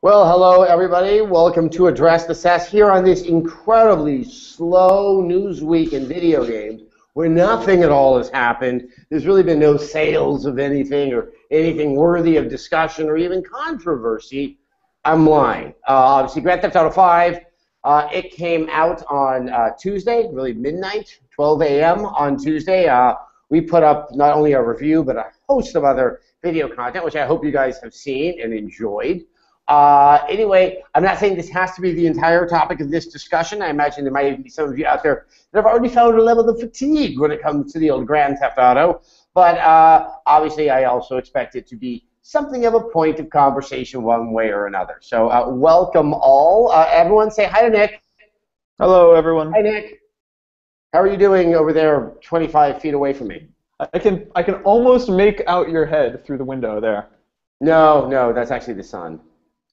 Well, hello everybody. Welcome to Address the Sess here on this incredibly slow news week in video games where nothing at all has happened. There's really been no sales of anything or anything worthy of discussion or even controversy. I'm lying. Obviously, Grand Theft Auto 5, it came out on Tuesday, really midnight, 12 a.m. on Tuesday. We put up not only a review, but a host of other video content, which I hope you guys have seen and enjoyed. Anyway, I'm not saying this has to be the entire topic of this discussion. I imagine there might even be some of you out there that have already found a level of fatigue when it comes to the old Grand Theft Auto. But obviously, I also expect it to be something of a point of conversation one way or another. So welcome all. Everyone say hi to Nick. Hello, everyone. Hi, Nick. How are you doing over there 25 feet away from me? I can almost make out your head through the window there. No, that's actually the sun.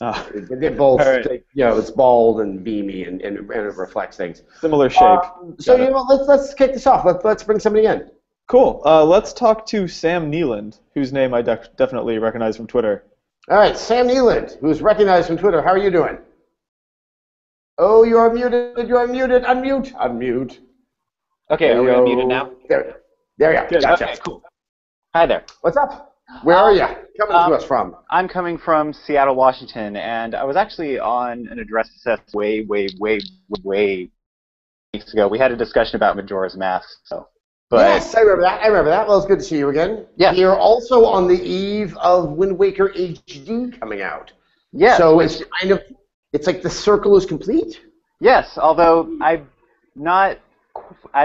They're both, right. it's bald and beamy and it reflects things. Similar shape. Let's kick this off. Let's bring somebody in. Cool. Let's talk to Sam Neeland, whose name I definitely recognize from Twitter. All right, Sam Neeland, who's recognized from Twitter. How are you doing? Oh, you're muted. You're muted. Unmute. Okay, are we unmuted now? There you go. Good. Gotcha. Okay, cool. Hi there. What's up? Where are you coming to us from? I'm coming from Seattle, Washington, and I was actually on an Address the Sess way weeks ago. We had a discussion about Majora's Mask. Yes, I remember that. Well, it's good to see you again. Yeah. You're also on the eve of Wind Waker HD coming out. Yes. So it's like the circle is complete? Yes, although I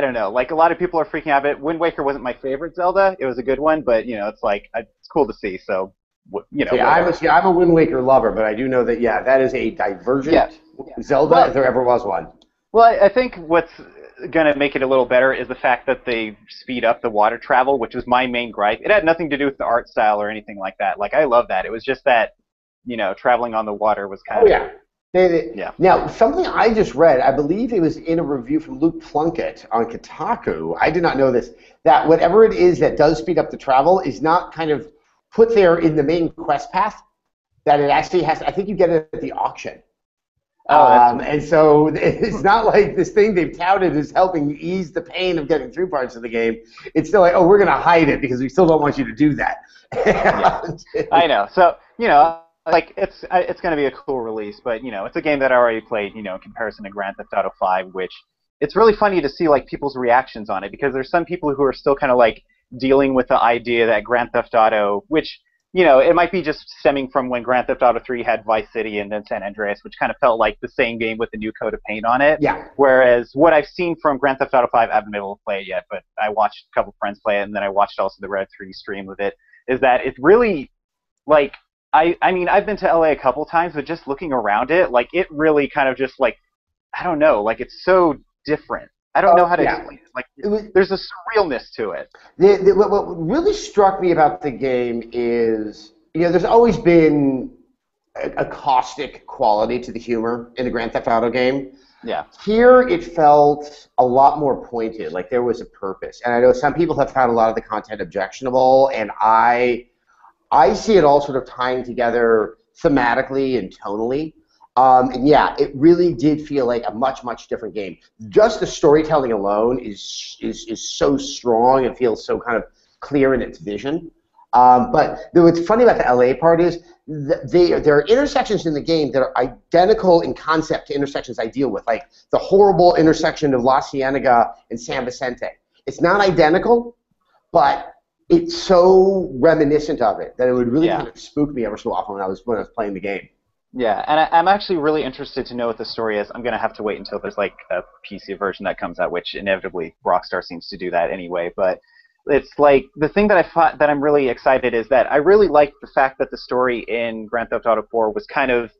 don't know. Like, a lot of people are freaking out about it. Wind Waker wasn't my favorite Zelda. It was a good one, but, it's like, it's cool to see, so, I'm a Wind Waker lover, but I do know that, that is a divergent Zelda, if there ever was one. Well, I think what's going to make it a little better is the fact that they speed up the water travel, which was my main gripe. It had nothing to do with the art style or anything like that. Like, I love that. It was just that, traveling on the water was kind of... Yeah. Now, something I just read, I believe it was in a review from Luke Plunkett on Kotaku, I did not know this, that whatever it is that does speed up the travel is not kind of put there in the main quest path, that it actually has, I think you get it at the auction. And so it's not like this thing they've touted is helping ease the pain of getting through parts of the game. It's still like, we're going to hide it because we still don't want you to do that. I know. So, like, it's going to be a cool release, but, it's a game that I already played, in comparison to Grand Theft Auto 5, which it's really funny to see, like, people's reactions on it, because there's some people who are still kind of, like, dealing with the idea that Grand Theft Auto, which, it might be just stemming from when Grand Theft Auto 3 had Vice City and then San Andreas, which kind of felt like the same game with a new coat of paint on it. Yeah. Whereas what I've seen from Grand Theft Auto 5, I haven't been able to play it yet, but I watched a couple friends play it, and then I watched also the Red 3 stream of it, is that it's really, like, I mean, I've been to LA a couple times, but just looking around it, like, it really kind of just, like, I don't know, like, it's so different. I don't know how to explain it. Like, there's a surrealness to it. What really struck me about the game is, there's always been a caustic quality to the humor in a Grand Theft Auto game. Yeah. Here, it felt a lot more pointed, like there was a purpose. And I know some people have found a lot of the content objectionable, and I see it all sort of tying together thematically and tonally. And it really did feel like a much, much different game. Just the storytelling alone is so strong and feels so kind of clear in its vision. But what's funny about the LA part is there are intersections in the game that are identical in concept to intersections I deal with, like the horrible intersection of La Cienega and San Vicente. It's not identical, but it's so reminiscent of it that it would really kind of spook me ever so often when I was playing the game. Yeah, and I'm actually really interested to know what the story is. I'm going to have to wait until there's like a PC version that comes out, which inevitably Rockstar seems to do that anyway. But it's like the thing that I'm really excited is that I really like the fact that the story in Grand Theft Auto 4 was kind of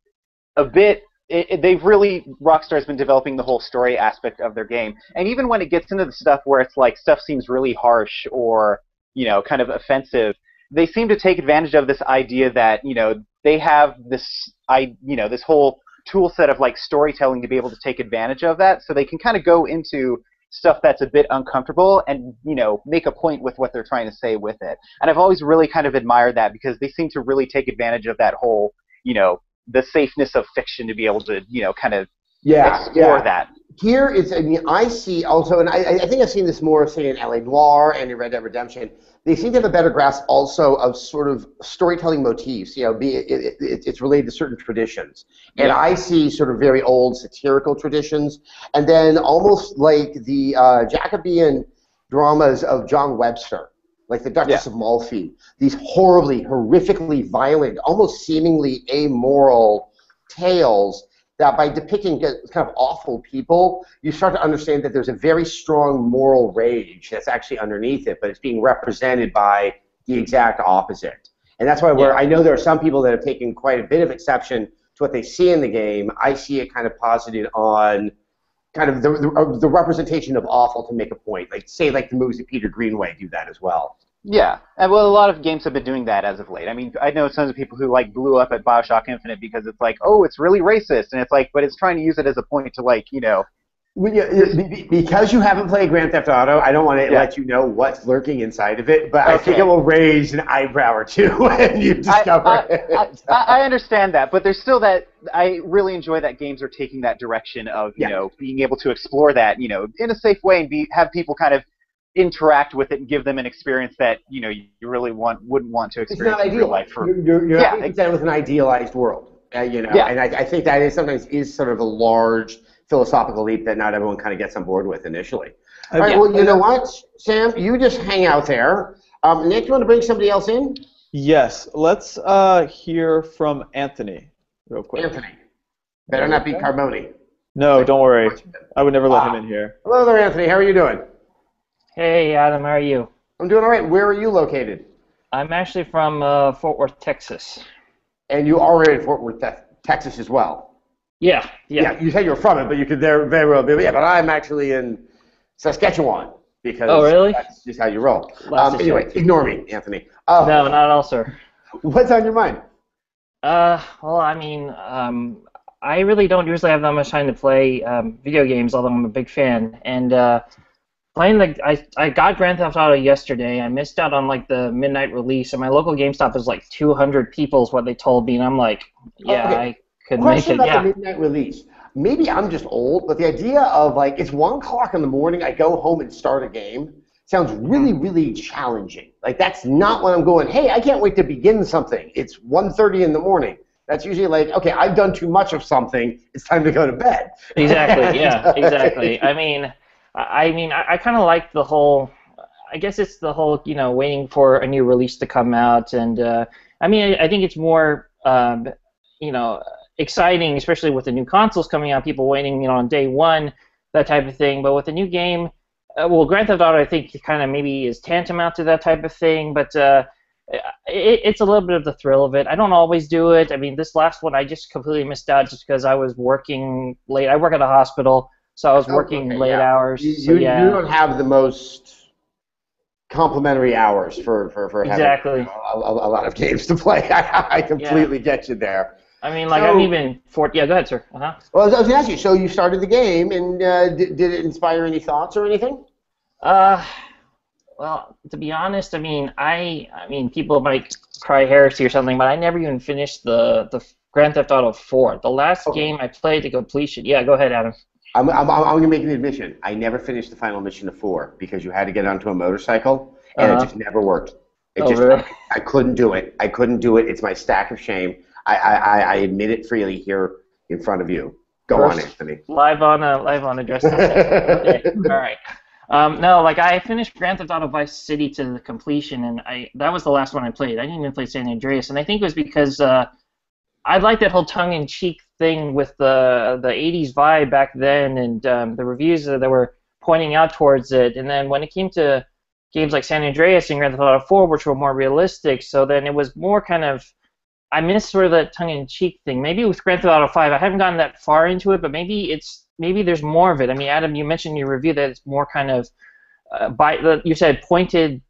a bit. Rockstar's been developing the whole story aspect of their game, and even when it gets into the stuff where it's like stuff seems really harsh or kind of offensive, they seem to take advantage of this idea that they have this this whole tool set of like storytelling to be able to take advantage of that, so they can kind of go into stuff that's a bit uncomfortable and make a point with what they're trying to say with it. And I've always really kind of admired that, because they seem to really take advantage of that whole the safeness of fiction to be able to, kind of Yeah, explore that. Here it's, I mean, I see also, and I think I've seen this more, say, in L.A. Noire and in Red Dead Redemption. They seem to have a better grasp also of sort of storytelling motifs. It's related to certain traditions. And I see sort of very old satirical traditions, and then almost like the Jacobean dramas of John Webster, like the Duchess of Malfi. These horribly, horrifically violent, almost seemingly amoral tales that by depicting kind of awful people, you start to understand that there's a very strong moral rage that's actually underneath it, but it's being represented by the exact opposite. And that's why I know there are some people that have taken quite a bit of exception to what they see in the game. I see it kind of posited on kind of the representation of awful to make a point. Like, say, like the movies of Peter Greenaway do that as well. Yeah, and well, a lot of games have been doing that as of late. I mean, I know tons of people who like blew up at BioShock Infinite because it's like, oh, it's really racist, and it's like, but it's trying to use it as a point to like, Because you haven't played Grand Theft Auto, I don't want to let you know what's lurking inside of it, but I think it will raise an eyebrow or two when you discover it. I understand that, but there's still that. I really enjoy that games are taking that direction of being able to explore that in a safe way and have people kind of interact with it and give them an experience that you really wouldn't want to experience in real life. You're not presented with an idealized world, and I think that is sometimes sort of a large philosophical leap that not everyone kind of gets on board with initially. All right, well, you know what, Sam, you just hang out there. Nick, you want to bring somebody else in? Yes, let's hear from Anthony real quick. Anthony, better not be Carboni. No, don't worry. I would never let him in here. Hello there, Anthony. How are you doing? Hey, Adam, how are you? I'm doing all right. Where are you located? I'm actually from Fort Worth, Texas. And you are in Fort Worth, Texas as well? Yeah. You said you were from it, but you could very well be. Yeah, but I'm actually in Saskatchewan because that's just how you roll. Anyway, ignore me, Anthony. No, not at all, sir. What's on your mind? Well, I mean, I really don't usually have that much time to play video games, although I'm a big fan. And playing I got Grand Theft Auto yesterday. I missed out on like the midnight release, and my local GameStop is like 200 people is what they told me, and I'm like, I could make it. About the midnight release. Maybe I'm just old, but the idea of like it's 1 o'clock in the morning, I go home and start a game sounds really, really challenging. Like that's not when I'm going, hey, I can't wait to begin something. It's 1:30 in the morning. That's usually like, okay, I've done too much of something. It's time to go to bed. Exactly. Yeah. Exactly. I mean, I kind of like the whole. I guess it's the whole, waiting for a new release to come out, and I think it's more, exciting, especially with the new consoles coming out. People waiting, on day one, that type of thing. But with a new game, Grand Theft Auto, I think, kind of maybe is tantamount to that type of thing. But it's a little bit of the thrill of it. I don't always do it. I mean, this last one, I just completely missed out just because I was working late. I work at a hospital. So I was working late hours. You don't have the most complimentary hours for having a lot of games to play. I completely get you there. I mean, like I'm even yeah, go ahead, sir. Well, I was going to ask you. So you started the game, and did it inspire any thoughts or anything? Well, to be honest, I mean, people might cry heresy or something, but I never even finished the Grand Theft Auto 4. The last game I played to completion. Yeah, go ahead, Adam. I'm going to make an admission. I never finished the final mission of 4 because you had to get onto a motorcycle, and it just never worked. Really? I couldn't do it. It's my stack of shame. I admit it freely here in front of you. Go on, Anthony. Live on Address. Okay. All right. No, like I finished Grand Theft Auto Vice City to the completion, and that was the last one I played. I didn't even play San Andreas, and I think it was because I like that whole tongue-in-cheek thing with the 80s vibe back then, and the reviews that were pointing out towards it. And then when it came to games like San Andreas and Grand Theft Auto 4, which were more realistic, so then it was more kind of, I missed sort of that tongue-in-cheek thing. Maybe with Grand Theft Auto 5, I haven't gotten that far into it, but maybe there's more of it. I mean, Adam, you mentioned in your review that it's more kind of you said pointed,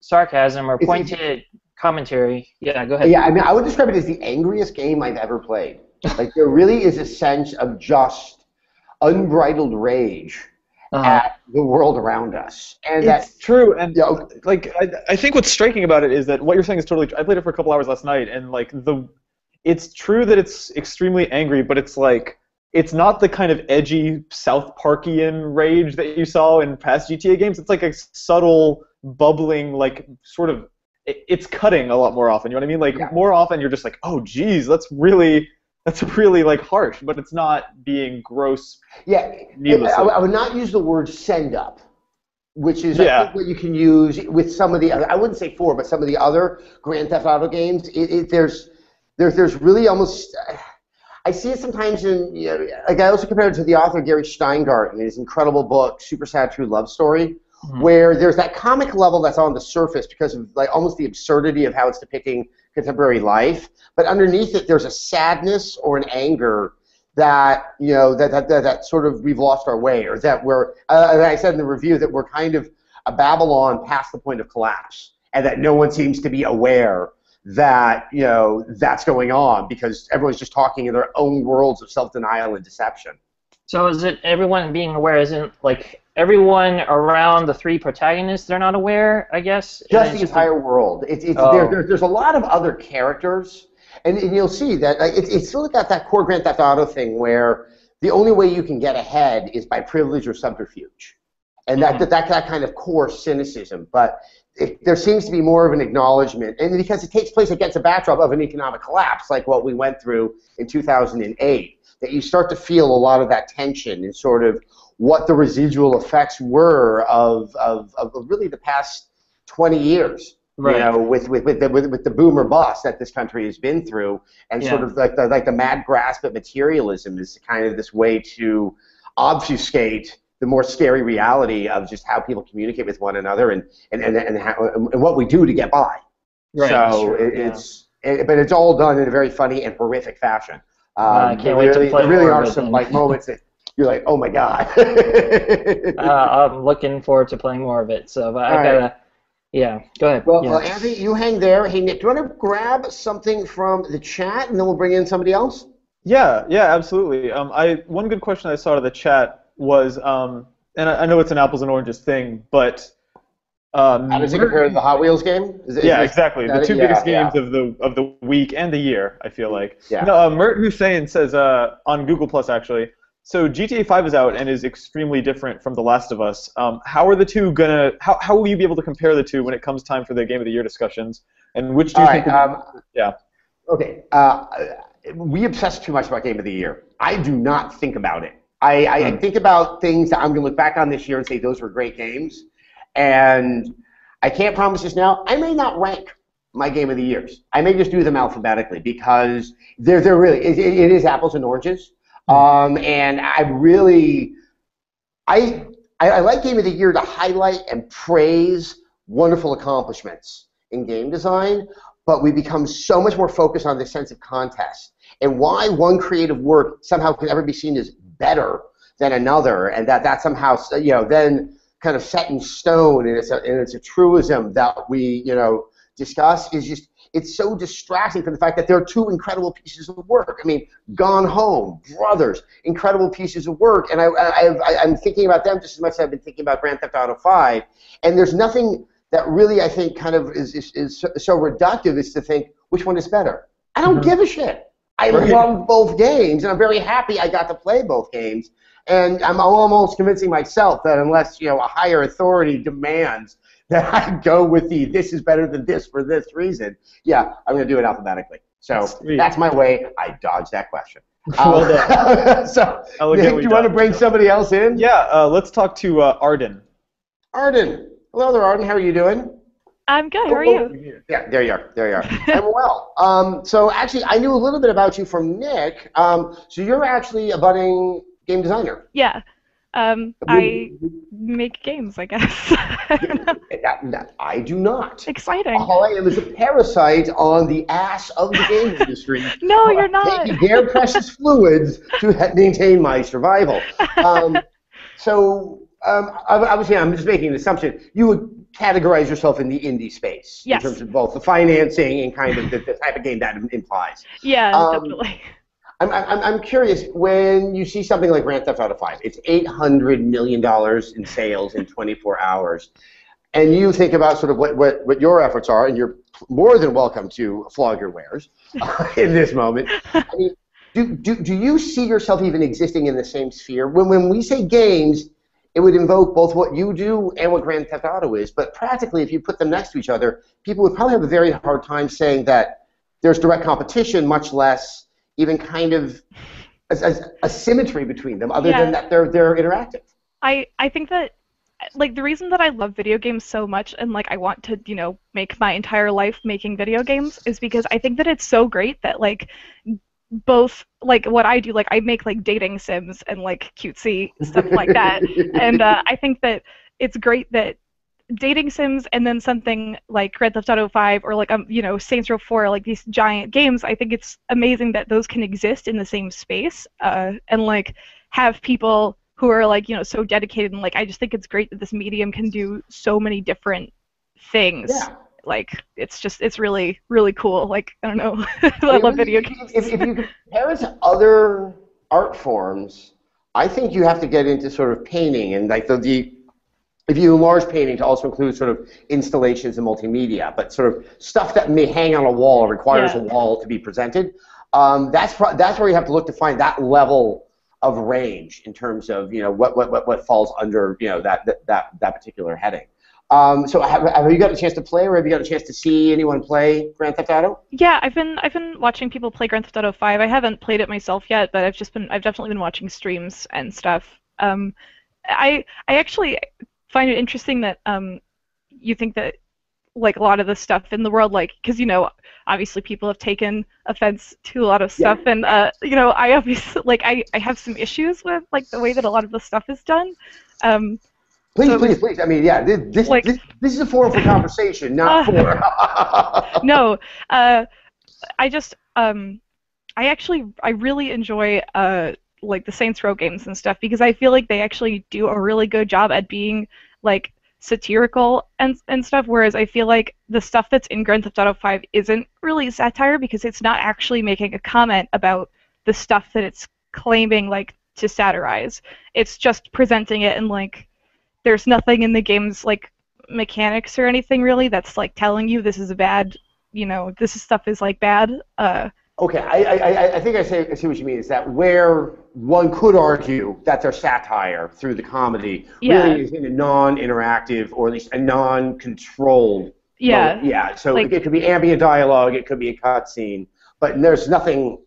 sarcasm or pointed commentary. Yeah, go ahead. Yeah, I mean, I would describe it as the angriest game I've ever played. Like, there really is a sense of just unbridled rage at the world around us. And that's true. And like, I think what's striking about it is that what you're saying is totally true. I played it for a couple hours last night, and like it's true that it's extremely angry, but it's like it's not the kind of edgy South Parkian rage that you saw in past GTA games. It's like a subtle, bubbling, like sort of. It's cutting a lot more often. You know what I mean? Like more often, you're just like, oh, geez, that's really like harsh, but it's not being gross. Yeah, needlessly. I would not use the word send up, which is I think what you can use with some of the other, I wouldn't say four, but some of the other Grand Theft Auto games. There's really almost. I see it sometimes in, like I also compare it to the author Gary Steingart in his incredible book, Super Sad True Love Story, where there's that comic level that's on the surface because of like almost the absurdity of how it's depicting contemporary life, but underneath it there's a sadness or an anger that, that sort of we've lost our way, or that we're, as I said in the review, that we're kind of a Babylon past the point of collapse, and that no one seems to be aware that that's going on because everyone's just talking in their own worlds of self-denial and deception. So is it everyone being aware? Isn't like everyone around the three protagonists? They're not aware, I guess. Just the entire world. There's a lot of other characters, and you'll see that it's still got that core Grand Theft Auto thing where the only way you can get ahead is by privilege or subterfuge, and that kind of core cynicism, but. There seems to be more of an acknowledgement, and because it takes place against a backdrop of an economic collapse, like what we went through in 2008, that you start to feel a lot of that tension and sort of what the residual effects were of really the past 20 years, right. With the boom or bust that this country has been through, and sort of like the mad grasp at materialism is kind of this way to obfuscate the more scary reality of just how people communicate with one another and what we do to get by. Right. So but it's all done in a very funny and horrific fashion. I can't wait to play there really more are of it some then. like moments that you're like, oh my god. I'm looking forward to playing more of it. So but I gotta, go ahead. Well, Anthony, you hang there. Hey Nick, do you want to grab something from the chat and then we'll bring in somebody else? Yeah, absolutely. One good question I saw out of the chat was, and I know it's an apples and oranges thing, but how does it compare to the Hot Wheels game? Exactly. The two biggest games of the week and the year, I feel like. Yeah. No, Mert Hussein says on Google Plus actually. So GTA 5 is out and is extremely different from The Last of Us. How are the two gonna? How will you be able to compare the two when it comes time for the Game of the Year discussions? And which do you think? Okay. We obsess too much about Game of the Year. I do not think about it. I think about things that I'm going to look back on this year and say those were great games, and I can't promise this now. I may not rank my Game of the Years. I may just do them alphabetically because they're really it is apples and oranges, and I like Game of the Year to highlight and praise wonderful accomplishments in game design, but we become so much more focused on the sense of contest and why one creative work somehow could ever be seen as better than another, and that somehow then kind of set in stone, and it's a truism that we discuss is just it's so distracting from the fact that there are two incredible pieces of work. I mean, Gone Home, Brothers, incredible pieces of work, and I'm thinking about them just as much as I've been thinking about Grand Theft Auto 5, and there's nothing that really I think kind of is so reductive as to think which one is better. I don't give a shit. I love both games, and I'm very happy I got to play both games. And I'm almost convincing myself that unless a higher authority demands that I go with this is better than this for this reason, I'm going to do it alphabetically. So that's my way. I dodged that question. Well done. So, Nick, do you want to bring somebody else in? Yeah, let's talk to Arden. Arden. Hello there, Arden. How are you doing? I'm good. How are you? Yeah, there you are. I'm well. So actually, I knew a little bit about you from Nick. So you're actually a budding game designer. Yeah. I make games, I guess. I do not. Exciting. All I am is a parasite on the ass of the game industry. No, you're not. Taking their precious fluids to maintain my survival. Obviously, I'm just making an assumption. You would categorize yourself in the indie space in terms of both the financing and kind of the type of game that implies. Yeah, definitely. I'm curious, when you see something like Grand Theft Auto 5, it's $800 million in sales in 24 hours. and you think about sort of what your efforts are, and you're more than welcome to flog your wares in this moment. I mean, do you see yourself even existing in the same sphere? When we say games, it would invoke both what you do and what Grand Theft Auto is. But practically, if you put them next to each other, people would probably have a very hard time saying that there's direct competition, much less even kind of a symmetry between them, other than that they're interactive. I think that, like, the reason that I love video games so much and, like, I want to, you know, make my entire life making video games is because I think that it's so great that, like, both, like, what I do, like, I make, like, dating sims and, like, cutesy stuff like that, and I think that it's great that dating sims and then something like Grand Theft Auto 5 or, like, you know, Saints Row 4, like, these giant games, I think it's amazing that those can exist in the same space, and, like, have people who are, like, you know, so dedicated, and, like, I just think it's great that this medium can do so many different things. Yeah. Like, it's really, really cool. Like, I don't know. I love video games. If you compare it to other art forms, I think you have to get into sort of painting, and, like, if you enlarge painting to also include sort of installations and multimedia, but sort of stuff that may hang on a wall or requires a wall to be presented, that's where you have to look to find that level of range in terms of, you know, what falls under, you know, that particular heading. So have you got a chance to play, or have you got a chance to see anyone play Grand Theft Auto? Yeah, I've been watching people play Grand Theft Auto 5. I haven't played it myself yet, but I've definitely been watching streams and stuff. I actually find it interesting that you think that, like, a lot of the stuff in the world, like, because, you know, obviously people have taken offense to a lot of stuff, and you know, I obviously, like, I have some issues with, like, the way that a lot of the stuff is done. Please. I mean, yeah, this is a forum for conversation, not for. No, I just I really enjoy like the Saints Row games and stuff, because I feel like they actually do a really good job at being, like, satirical and stuff, whereas I feel like the stuff that's in Grand Theft Auto 5 isn't really satire, because it's not actually making a comment about the stuff that it's claiming, like, to satirize. It's just presenting it, and, like, there's nothing in the game's, like, mechanics or anything really that's, like, telling you this is a bad, you know, this stuff is, like, bad. Okay, I think I see what you mean, is that where one could argue that their satire through the comedy really is in a non-interactive, or at least a non-controlled mode. Yeah, so, like, it could be ambient dialogue, it could be a cutscene, but there's nothing.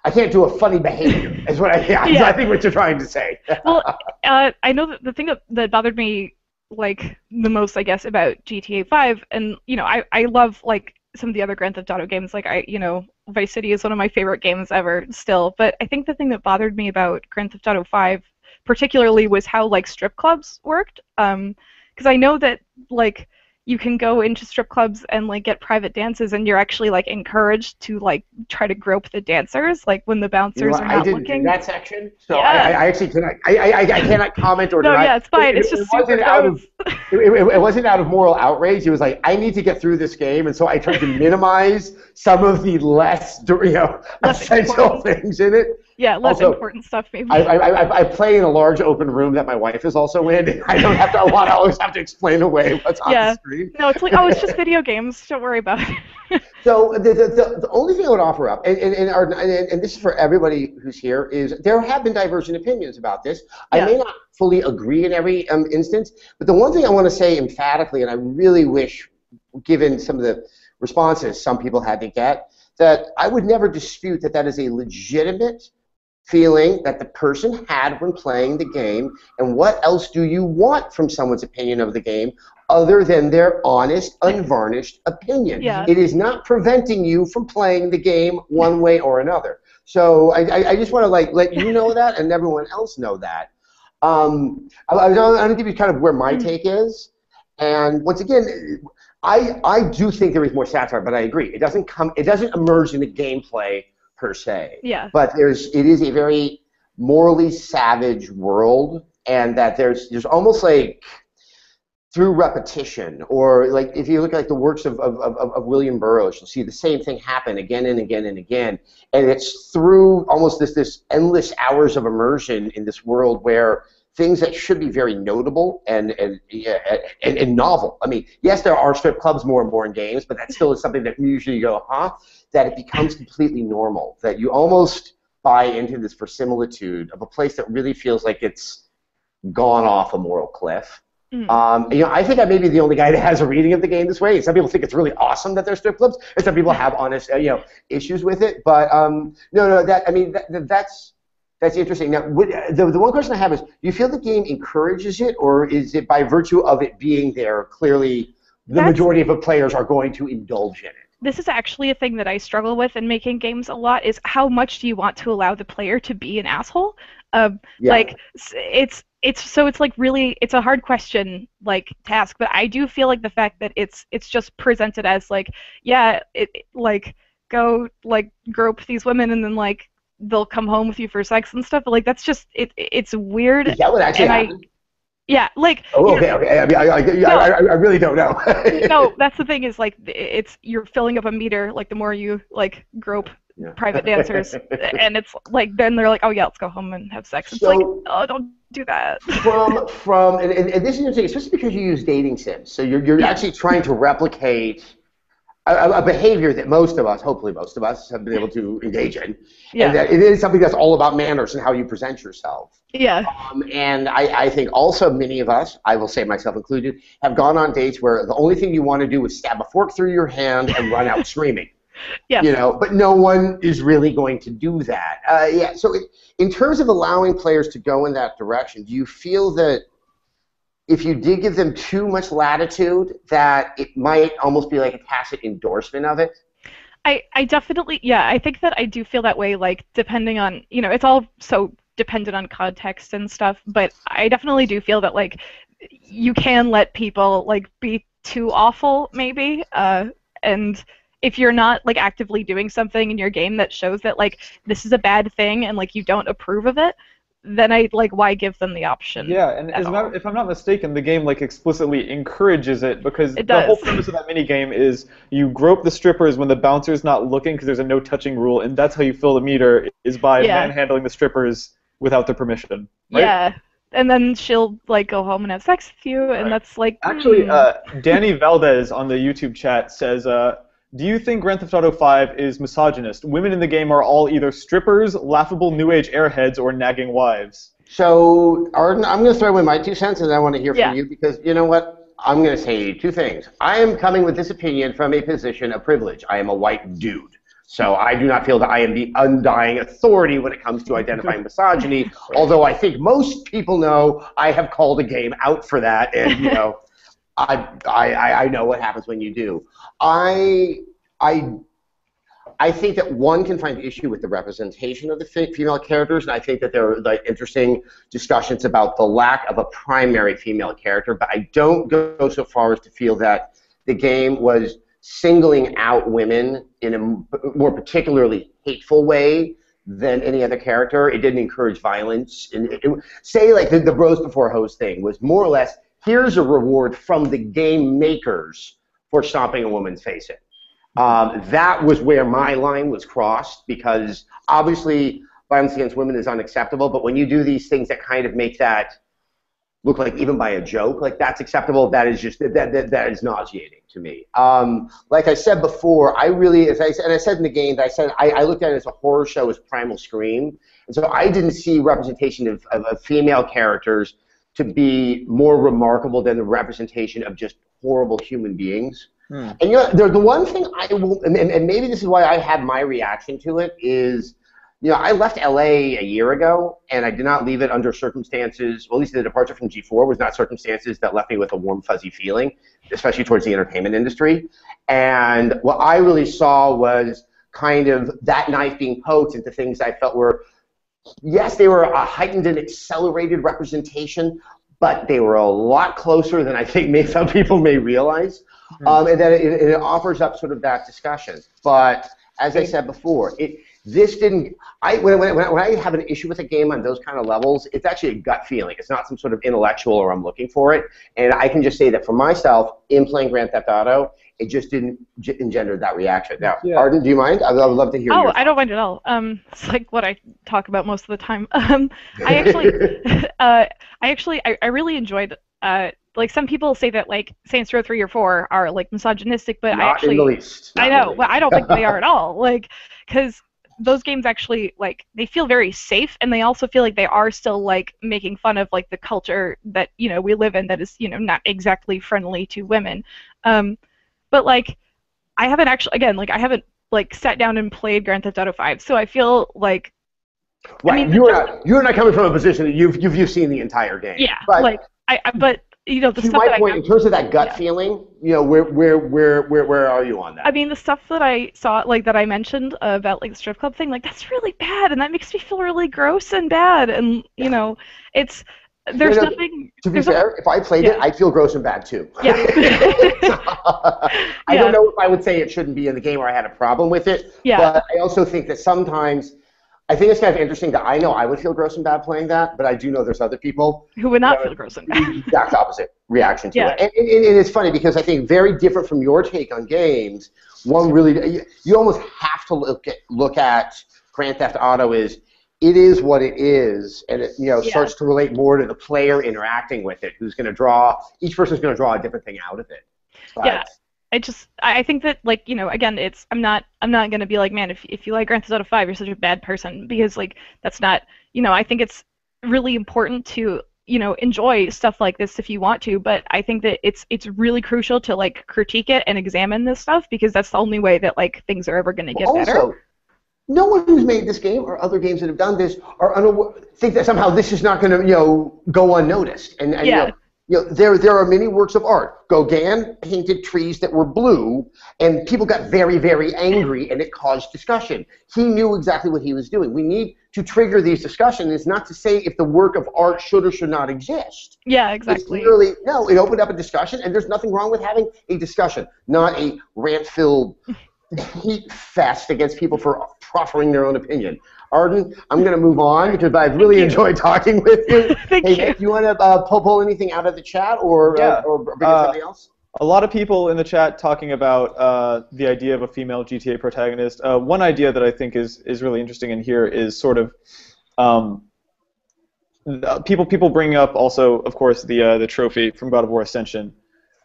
I can't do a funny behavior, is what I think what you're trying to say. Well, I know that the thing that bothered me, like, the most, I guess, about GTA 5, and, you know, I love, like, some of the other Grand Theft Auto games, like, you know, Vice City is one of my favorite games ever still, but I think the thing that bothered me about Grand Theft Auto 5 particularly was how, like, strip clubs worked, because I know that, like, you can go into strip clubs and, like, get private dances, and you're actually, like, encouraged to, like, try to grope the dancers, like, when the bouncers are not looking. I didn't do that section, so I actually cannot. I cannot comment or deny. No, yeah, it's fine. It's just super gross. It wasn't out of moral outrage. It was like, I need to get through this game, and so I tried to minimize some of the less essential things in it. Yeah, less important stuff, maybe. I play in a large open room that my wife is also in, and I don't have to. I always have to explain away what's on the screen. No, it's like, oh, it's just video games. Don't worry about it. So the only thing I would offer up, and this is for everybody who's here, is there have been divergent opinions about this. I may not fully agree in every instance, but the one thing I want to say emphatically, and I really wish, given some of the responses some people had to get, that I would never dispute that is a legitimate feeling that the person had when playing the game, and what else do you want from someone's opinion of the game other than their honest, unvarnished opinion? Yeah. It is not preventing you from playing the game one way or another. So I just want to, like, let you know that, and everyone else know that. I'm going to give you kind of where my take is, and once again, I do think there is more satire, but I agree. It doesn't emerge in the gameplay per se. Yeah. But it is a very morally savage world, and that there's almost like, through repetition, or like if you look at, like, the works of William Burroughs, you'll see the same thing happen again and again and again, and it's through almost this endless hours of immersion in this world where things that should be very notable and novel. I mean, yes, there are strip clubs more and more in games, but that still is something that usually you go, huh? That it becomes completely normal, that you almost buy into this verisimilitude of a place that really feels like it's gone off a moral cliff. I think I may be the only guy that has a reading of the game this way. Some people think it's really awesome that there's strip clubs, and some people have honest, issues with it. But that's interesting. Now, the one question I have is, do you feel the game encourages it, or is it by virtue of it being there, clearly the majority of the players are going to indulge in it? This is actually a thing that I struggle with in making games a lot, is how much do you want to allow the player to be an asshole? Like, it's like really, it's a hard question, like, to ask, but I do feel like the fact that it's just presented as, like, like, go, like, grope these women and then, like, they'll come home with you for sex and stuff, but, like, that's just, it's weird. Is that what actually happened? Yeah, like. Oh, okay. I really don't know. No, that's the thing, is, like, you're filling up a meter, like, the more you, like, grope private dancers, and it's like, then they're like, oh yeah, let's go home and have sex. It's like, oh, don't do that. And this is interesting, especially because you use dating sims, so you're actually trying to replicate a behavior that hopefully most of us, have been able to engage in, and that it is something that's all about manners and how you present yourself. Yeah. And I think also many of us, I will say myself included, have gone on dates where the only thing you want to do is stab a fork through your hand and run out screaming. Yeah. But no one is really going to do that. So in terms of allowing players to go in that direction, do you feel that if you did give them too much latitude, that it might almost be like a tacit endorsement of it? I definitely, I think that I do feel that way, like, depending on, it's all so dependent on context and stuff, but I definitely do feel that, like, you can let people, like, be too awful, maybe, and if you're not, like, actively doing something in your game that shows that, like, this is a bad thing and, like, you don't approve of it, then why give them the option? Yeah, and if I'm not mistaken, the game, like, explicitly encourages it, because the whole premise of that minigame is you grope the strippers when the bouncer's not looking, because there's a no touching rule, and that's how you fill the meter, is by manhandling the strippers without their permission. Right? Yeah. And then she'll, like, go home and have sex with you, and that's like. Actually, Danny Valdez on the YouTube chat says, do you think Grand Theft Auto 5 is misogynist? Women in the game are all either strippers, laughable new age airheads, or nagging wives. So, Arden, I'm going to throw in my 2 cents, and I want to hear from you, because you know what? I'm going to say 2 things. I am coming with this opinion from a position of privilege. I am a white dude. So I do not feel that I am the undying authority when it comes to identifying misogyny, although I think most people know I have called a game out for that, and, I know what happens when you do. I think that one can find issue with the representation of the female characters, and I think that there are, like, interesting discussions about the lack of a primary female character, but I don't go so far as to feel that the game was singling out women in a more particularly hateful way than any other character. It didn't encourage violence. Say, like, the Bros Before Hoes thing was more or less, here's a reward from the game makers for stomping a woman's face in. That was where my line was crossed, because obviously violence against women is unacceptable, but when you do these things that kind of make that look like, even by a joke, like, that's acceptable, that is just, that is nauseating to me. Like I said before, I said in the game, I looked at it as a horror show as Primal Scream, and so I didn't see representation of female characters to be more remarkable than the representation of just horrible human beings. And the one thing I will, and maybe this is why I had my reaction to it, is, I left LA a year ago, and I did not leave it under circumstances, well, at least the departure from G4 was not circumstances that left me with a warm, fuzzy feeling, especially towards the entertainment industry. And what I really saw was kind of that knife being poked into things I felt were, yes, they were a heightened and accelerated representation, but they were a lot closer than I think some people may realize. And that it offers up sort of that discussion. But as I said before, when I have an issue with a game on those kind of levels, it's actually a gut feeling. It's not some sort of intellectual or I'm looking for it. And I can just say that for myself, in playing Grand Theft Auto, it just didn't engender that reaction. Now, Yeah. Arden, do you mind? I would love to hear your I don't mind at all. It's like what I talk about most of the time. I actually, I really enjoyed. Like some people say that like Saints Row 3 or 4 are like misogynistic, but Not in the least. I know, but I don't think they are at all. Like, because those games actually like they feel very safe, and they also feel like they are still like making fun of like the culture that we live in that is not exactly friendly to women. But like I haven't actually I haven't like sat down and played Grand Theft Auto 5, so I feel like right. You're not coming from a position that you've seen the entire game. Yeah, but, like but the to stuff my that point, in terms of that gut feeling, where are you on that? I mean, the stuff that I saw, like that I mentioned about like the strip club thing, like that's really bad, and that makes me feel really gross and bad, and it's there's nothing. To be fair, if I played it, I'd feel gross and bad too. Yeah. I don't know if I would say it shouldn't be in the game or I had a problem with it. Yeah. But I also think that sometimes, I think it's kind of interesting that I know I would feel gross and bad playing that, but I do know there's other people who would not feel gross and bad. Exact opposite reaction to it. And it's funny because I think very different from your take on games, one really, you almost have to look at Grand Theft Auto it is what it is, and it starts to relate more to the player interacting with it, who's going to draw, each person's going to draw a different thing out of it. But, yeah. I think that again I'm not gonna be like, man, if you like Grand Theft Auto 5 you're such a bad person, because like that's not I think it's really important to enjoy stuff like this if you want to, but I think that it's really crucial to like critique it and examine this stuff, because that's the only way that like things are ever gonna get better. No one who's made this game or other games that have done this think that somehow this is not going to go unnoticed. And there are many works of art. Gauguin painted trees that were blue, and people got very, very angry, and it caused discussion. He knew exactly what he was doing. We need to trigger these discussions. It's not to say if the work of art should or should not exist. Yeah, exactly. It's literally, no, it opened up a discussion, and there's nothing wrong with having a discussion, not a rant-filled heat fest against people for proffering their own opinion. Arden, I'm going to move on because I've really enjoyed talking with you. Thank you. Do you want to pull anything out of the chat or bring up something else? A lot of people in the chat talking about the idea of a female GTA protagonist. One idea that I think is really interesting in here is sort of people bringing up also, of course, the trophy from God of War Ascension.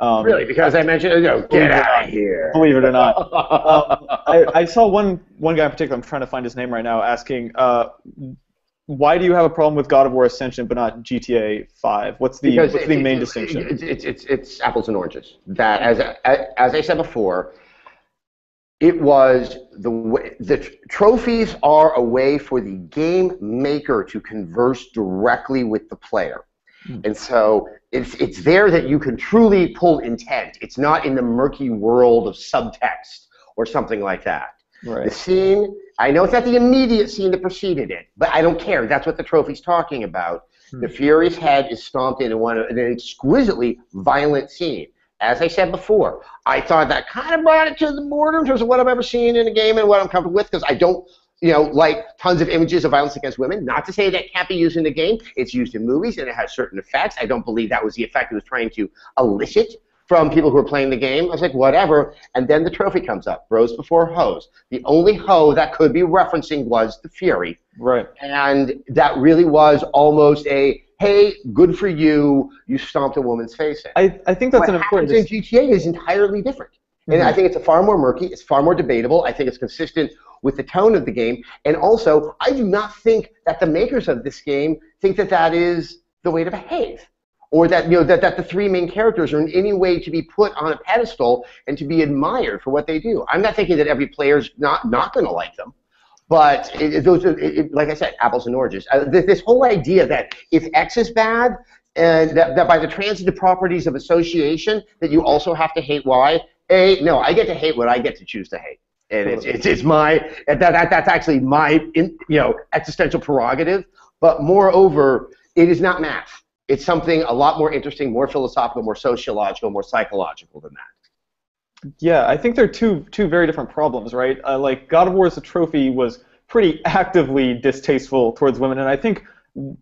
Really? Because I mentioned, get out of here. Believe it or not. I saw one guy in particular, I'm trying to find his name right now, asking, why do you have a problem with God of War Ascension but not GTA 5? What's the main distinction? It's apples and oranges. That, as I said before, it was the trophies are a way for the game maker to converse directly with the player. And so it's there that you can truly pull intent. It's not in the murky world of subtext or something like that. Right. The scene, I know it's not the immediate scene that preceded it, but I don't care. That's what the trophy's talking about. The Fury's head is stomped in an exquisitely violent scene. As I said before, I thought that kind of brought it to the border in terms of what I've ever seen in a game and what I'm comfortable with, because I don't like tons of images of violence against women. Not to say that can't be used in the game. It's used in movies, and it has certain effects. I don't believe that was the effect it was trying to elicit from people who were playing the game. I was like, whatever. And then the trophy comes up, bros before hoes. The only hoe that could be referencing was the Fury. Right. And that really was almost a, hey, good for you, you stomped a woman's face in. I think that's an important What happens in GTA is entirely different. And I think it's far more murky, it's far more debatable. I think it's consistent with the tone of the game. And also, I do not think that the makers of this game think that that is the way to behave. Or that, that the three main characters are in any way to be put on a pedestal and to be admired for what they do. I'm not thinking that every player's not going to like them. But those are, like I said, apples and oranges. This whole idea that if X is bad, and that by the transitive properties of association, that you also have to hate Y. No, I get to hate what I get to choose to hate. And it's my, that's actually my existential prerogative. But moreover, it is not math. It's something a lot more interesting, more philosophical, more sociological, more psychological than that. Yeah, I think they're two very different problems, right? Like God of War as a trophy was pretty actively distasteful towards women, and I think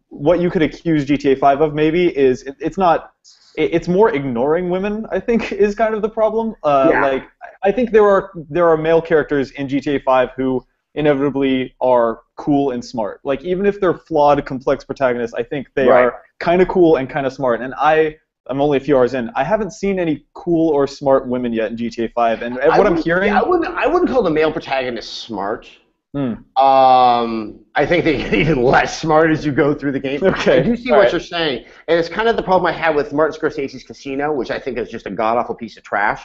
what you could accuse GTA 5 of maybe is it's not it's more ignoring women, I think, is kind of the problem. Yeah. Like, I think there are male characters in GTA 5 who inevitably are cool and smart. Like, even if they're flawed, complex protagonists, I think they Right. are kind of cool and kind of smart. And I'm only a few hours in. I haven't seen any cool or smart women yet in GTA 5. And what I'm hearing... Yeah, I wouldn't call the male protagonist smart. Hmm. I think they get even less smart as you go through the game. Okay. I do see what you're saying. And it's kind of the problem I had with Martin Scorsese's Casino, which I think is just a god-awful piece of trash.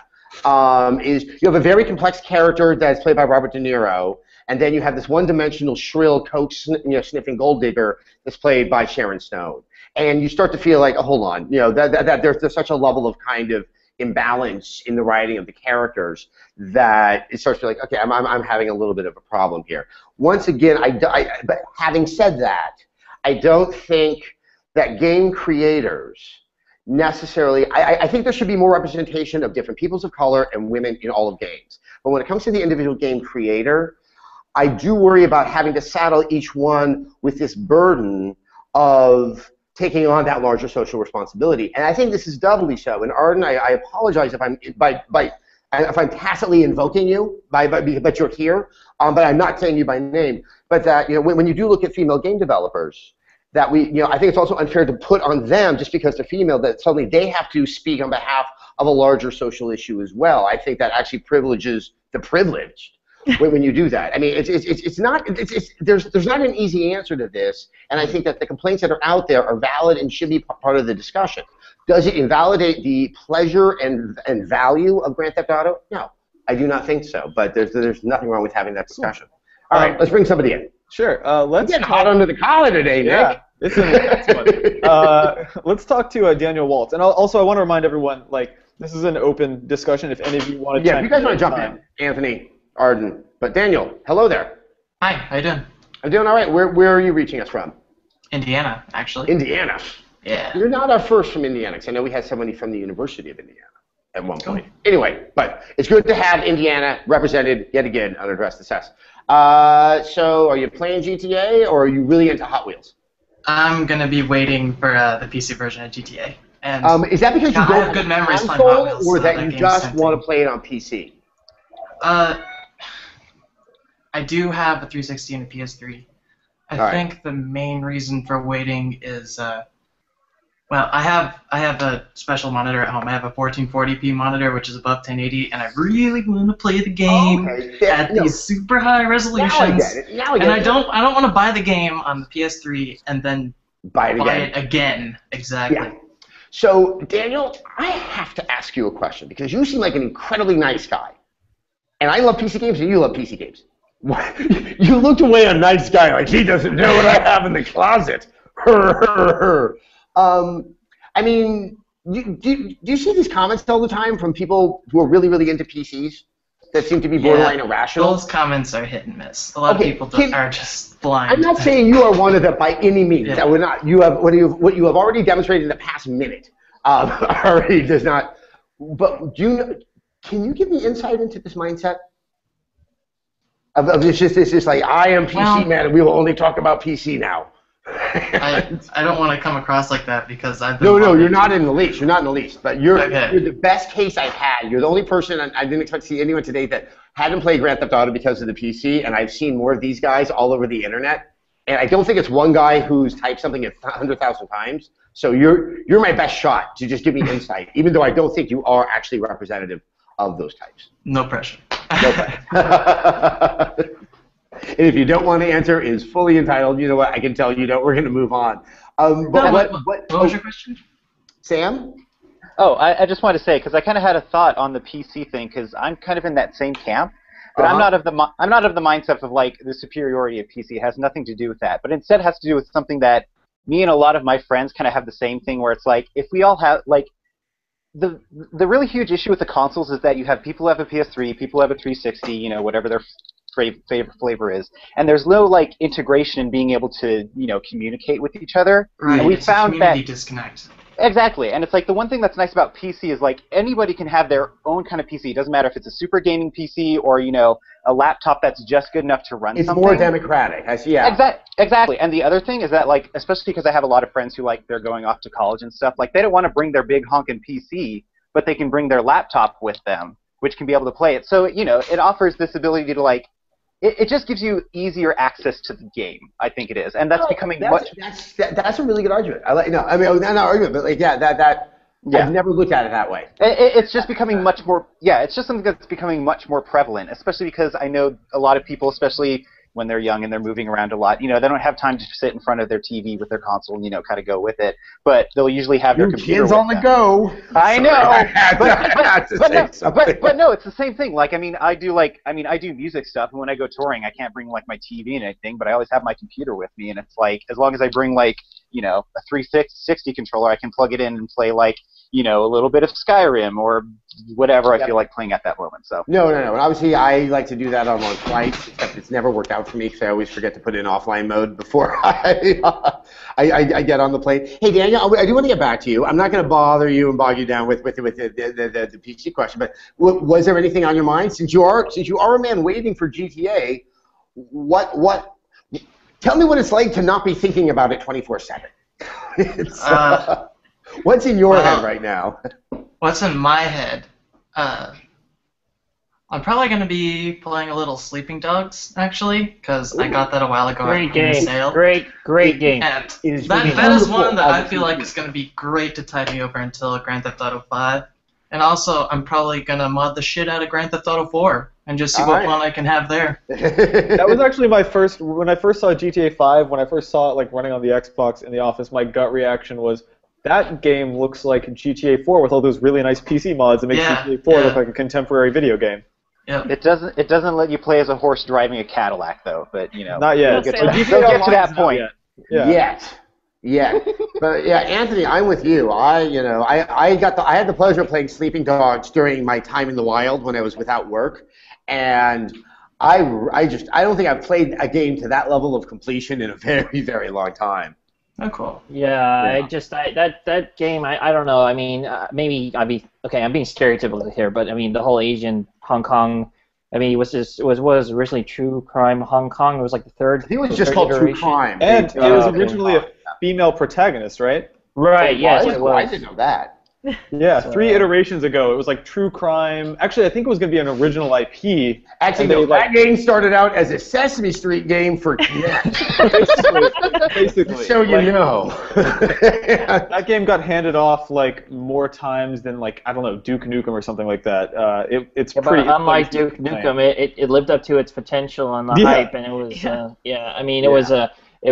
Is you have a very complex character that's played by Robert De Niro, and then you have this one-dimensional, shrill, coke-sniffing gold digger that's played by Sharon Stone. And you start to feel like, oh, hold on, that there's such a level of kind of imbalance in the writing of the characters that it starts to be like, okay, I'm having a little bit of a problem here. Once again, but having said that, I don't think that game creators necessarily, I think there should be more representation of different peoples of color and women in all of games. But when it comes to the individual game creator, I do worry about having to saddle each one with this burden of taking on that larger social responsibility. And I think this is doubly so. And Arden, I apologize if I'm tacitly invoking you, but you're here, but I'm not saying you by name. But that when you do look at female game developers, that I think it's also unfair to put on them just because they're female that suddenly they have to speak on behalf of a larger social issue as well. I think that actually privileges the privileged when you do that. I mean, there's not an easy answer to this, and I think that the complaints that are out there are valid and should be part of the discussion. Does it invalidate the pleasure and value of Grand Theft Auto? No, I do not think so. But there's nothing wrong with having that discussion. All right, let's bring somebody in. Sure. Let's get hot under the collar today, Nick. Yeah, it's fun. Let's talk to Daniel Waltz. And also, I want to remind everyone, like, this is an open discussion. If any of you want to if you guys want to jump in, Anthony, Arden. But Daniel, hello there. Hi, how you doing? I'm doing all right. Where are you reaching us from? Indiana, actually. Indiana? Yeah. You're not our first from Indiana, because I know we had somebody from the University of Indiana at one point. Anyway, but it's good to have Indiana represented yet again on Address the Sess. So are you playing GTA, or are you really into Hot Wheels? I'm going to be waiting for the PC version of GTA. And is that because you don't have good memories playing console, Hot Wheels, or that you just want to play it on PC? I do have a 360 and a PS3. I think the main reason for waiting is, well, I have a special monitor at home. I have a 1440p monitor, which is above 1080, and I really want to play the game at these super high resolutions. Now I get it. Now I get and it. I don't want to buy the game on the PS3 and then buy it again. Exactly. Yeah. So, Daniel, I have to ask you a question, because you seem like an incredibly nice guy. And I love PC games, and you love PC games. You looked away a nice guy like he doesn't know what I have in the closet. I mean, do you see these comments all the time from people who are really, really into PCs that seem to be borderline irrational? Those comments are hit and miss. A lot of people are just blind. I'm not saying you are one of them by any means. Yeah. I would not. What you have already demonstrated in the past minute already does not. But can you give me insight into this mindset? It's just like, I am PC man, and we will only talk about PC now. I don't want to come across like that, because I've been... No, you're not in the least. You're not in the least. But you're the best case I've had. You're the only person, I didn't expect to see anyone today that hadn't played Grand Theft Auto because of the PC, and I've seen more of these guys all over the internet. And I don't think it's one guy who's typed something 100,000 times. So you're my best shot to just give me insight, even though I don't think you are actually representative of those types. No pressure. No pressure. And if you don't want to answer, is fully entitled. You know what? I can tell you don't. We're going to move on. What was your question? Sam? Oh, I just wanted to say, because I kind of had a thought on the PC thing, because I'm kind of in that same camp, but I'm not of the mindset of like the superiority of PC. It has nothing to do with that, but instead has to do with something that me and a lot of my friends kind of have the same thing, where it's like, if we all have like the really huge issue with the consoles is that you have people who have a PS3, people who have a 360, you know, whatever their favorite flavor is, and there's no like integration in being able to, you know, communicate with each other. Right. And we it's found a community that disconnect. Exactly, and it's like the one thing that's nice about PC is like anybody can have their own kind of PC. It doesn't matter if it's a super gaming PC or a laptop that's just good enough to run It's something. more democratic. I see. Yeah. Exactly, and the other thing is that like especially because I have a lot of friends who like they're going off to college and stuff, like they don't want to bring their big honking PC, but they can bring their laptop with them, which can be able to play it. So it offers this ability to like. It just gives you easier access to the game. I think it is, and that's becoming much. That's a really good argument. I like I mean not argument, but like I've never looked at it that way. It's just becoming much more. Yeah, it's just something that's becoming much more prevalent, especially because I know a lot of people, especially when they're young and they're moving around a lot. They don't have time to sit in front of their TV with their console and kind of go with it. But they'll usually have their computer. Kids with on the them. go. I know, but no, no, it's the same thing. Like I do music stuff, and when I go touring, I can't bring like my TV and anything, but I always have my computer with me, and it's like as long as I bring like a 360 controller, I can plug it in and play like a little bit of Skyrim or whatever I feel like playing at that moment. So no. And obviously, I like to do that on long flights, except it's never worked out for me because I always forget to put it in offline mode before I get on the plane. Hey, Daniel, I do want to get back to you. I'm not going to bother you and bog you down with the PC question, but was there anything on your mind since you are a man waiting for GTA? What? Tell me what it's like to not be thinking about it 24/7. What's in your head right now? What's in my head? I'm probably going to be playing a little Sleeping Dogs, actually, because I got that a while ago. Great game. Sale. Great game. And that is one that I feel like is going to be great to tide me over until Grand Theft Auto 5. And also, I'm probably going to mod the shit out of Grand Theft Auto 4 and just see what fun I can have there. That was actually my first, when I first saw GTA 5, when I first saw it like running on the Xbox in the office, my gut reaction was, that game looks like GTA 4 with all those really nice PC mods that makes GTA 4 look like a contemporary video game. Yep. It doesn't let you play as a horse driving a Cadillac though, but not yet. They'll get to that point. Yet. But yeah, Anthony, I'm with you. I had the pleasure of playing Sleeping Dogs during my time in the wild when I was without work, and I don't think I've played a game to that level of completion in a very, very long time. Oh, cool. Yeah, that game, I don't know. I mean, maybe I'm being stereotypical here, but I mean, the whole Asian Hong Kong. I mean, was originally True Crime Hong Kong. It was like the third. I think it was just called True Crime. And it was originally a female protagonist, right? Right. Yes, it was. I didn't know that. Yeah, 3 iterations ago, it was like True Crime. Actually, I think it was going to be an original IP. Actually, no, that game started out as a Sesame Street game for Kinect. Basically. So know. That game got handed off like more times than like, I don't know, Duke Nukem or something like that. It's pretty. But unlike Duke Nukem, it lived up to its potential and the hype, and it was I mean, it was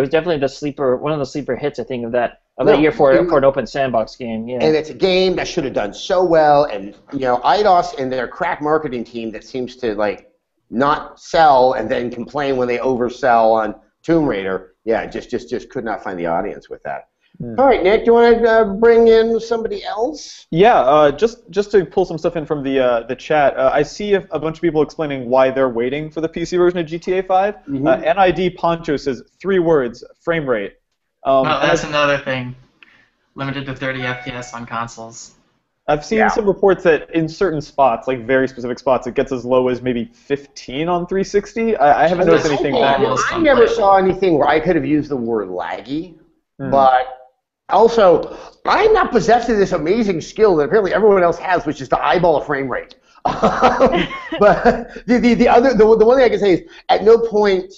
definitely one of the sleeper hits, I think, of that year for an open sandbox game. Yeah. And it's a game that should have done so well, and IDOS and their crack marketing team that seems to like not sell and then complain when they oversell on Tomb Raider. Yeah, just could not find the audience with that. All right, Nick, do you want to bring in somebody else? Yeah, just to pull some stuff in from the chat, I see a bunch of people explaining why they're waiting for the PC version of GTA 5. NID Poncho says 3 words: frame rate. That's another thing. Limited to 30 FPS on consoles. I've seen some reports that in certain spots, like very specific spots, it gets as low as maybe 15 on 360. I haven't noticed anything that low. I never saw anything where I could have used the word laggy, but also, I'm not possessed of this amazing skill that apparently everyone else has, which is to eyeball a frame rate. But the one thing I can say is, at no point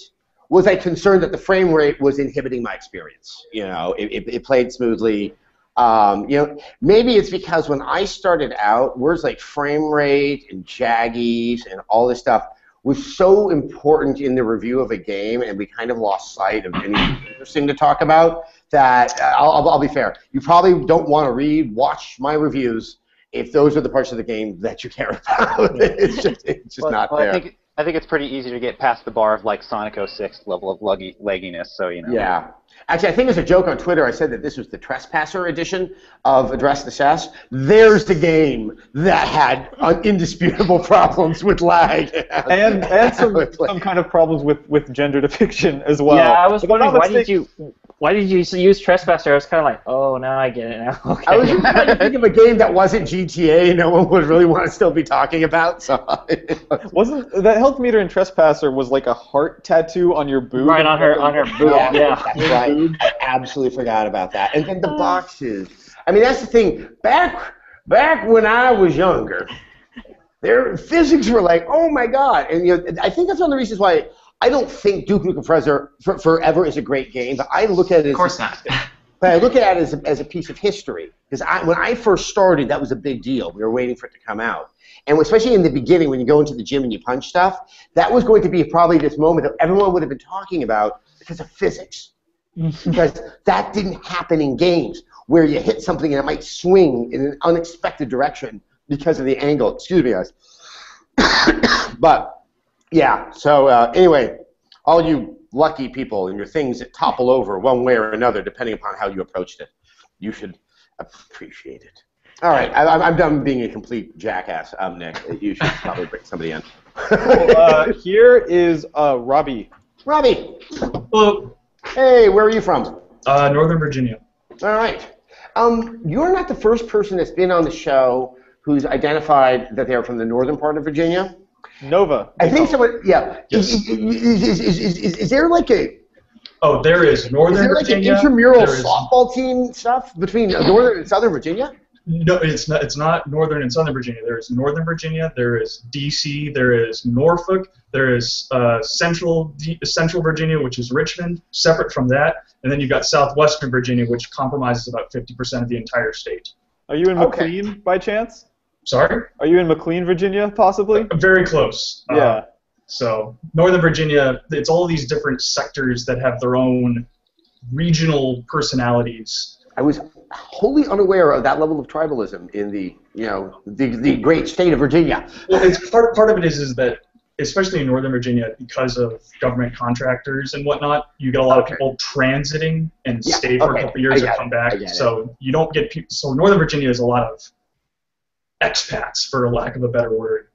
was I concerned that the frame rate was inhibiting my experience. It played smoothly. Maybe it's because when I started out, words like frame rate and jaggies and all this stuff was so important in the review of a game, and we kind of lost sight of anything interesting to talk about, that I'll be fair. You probably don't want to watch my reviews if those are the parts of the game that you care about. It's just not there. I think it's pretty easy to get past the bar of like Sonic 06 level of legginess. So Yeah. Actually, I think as a joke on Twitter, I said that this was the Trespasser edition of Address the Sess. There's the game that had indisputable problems with lag. and some kind of problems with gender depiction as well. Yeah, I was wondering, why did you use Trespasser? I was kind of like, oh, now I get it now. Okay. I was just trying to think of a game that wasn't GTA no one would really want to still be talking about. So Wasn't that health meter in Trespasser was like a heart tattoo on your boob? Right on her boob. Yeah. That's right. I absolutely forgot about that. And then the boxes. I mean, that's the thing. Back when I was younger, their physics were like, oh my god. And I think that's one of the reasons why I don't think Duke Nukem Forever is a great game, but I look at it as... Of course not. But I look at it as a piece of history. Because when I first started, that was a big deal. We were waiting for it to come out. And especially in the beginning, when you go into the gym and you punch stuff, that was going to be probably this moment that everyone would have been talking about because of physics. Because that didn't happen in games, where you hit something and it might swing in an unexpected direction because of the angle. Excuse me, guys. But... yeah, so anyway, all you lucky people and your things that topple over one way or another, depending upon how you approached it, you should appreciate it. All right, I'm done being a complete jackass, Nick. You should probably bring somebody in. Cool. Here is Robbie. Robbie. Hello. Hey, where are you from? Northern Virginia. All right. You're not the first person that's been on the show who's identified that they're from the northern part of Virginia. Nova. I think someone, yeah. Yes. Is there like a... Oh, there is Northern Is there like Virginia. an intramural There is- softball team stuff between Northern and Southern Virginia? No, it's not. It's not Northern and Southern Virginia. There is Northern Virginia. There is D.C. There is Norfolk. There is Central Virginia, which is Richmond, separate from that. And then you've got Southwestern Virginia, which compromises about 50% of the entire state. Are you in Okay. McLean by chance? Sorry? Are you in McLean, Virginia, possibly? Very close. Yeah. So Northern Virginia, it's all these different sectors that have their own regional personalities. I was wholly unaware of that level of tribalism in the great state of Virginia. Well, it's part of it is that, especially in Northern Virginia, because of government contractors and whatnot, you get a lot of people transiting and stay for a couple years and come back. So you don't get people. So Northern Virginia is a lot of expats, for lack of a better word.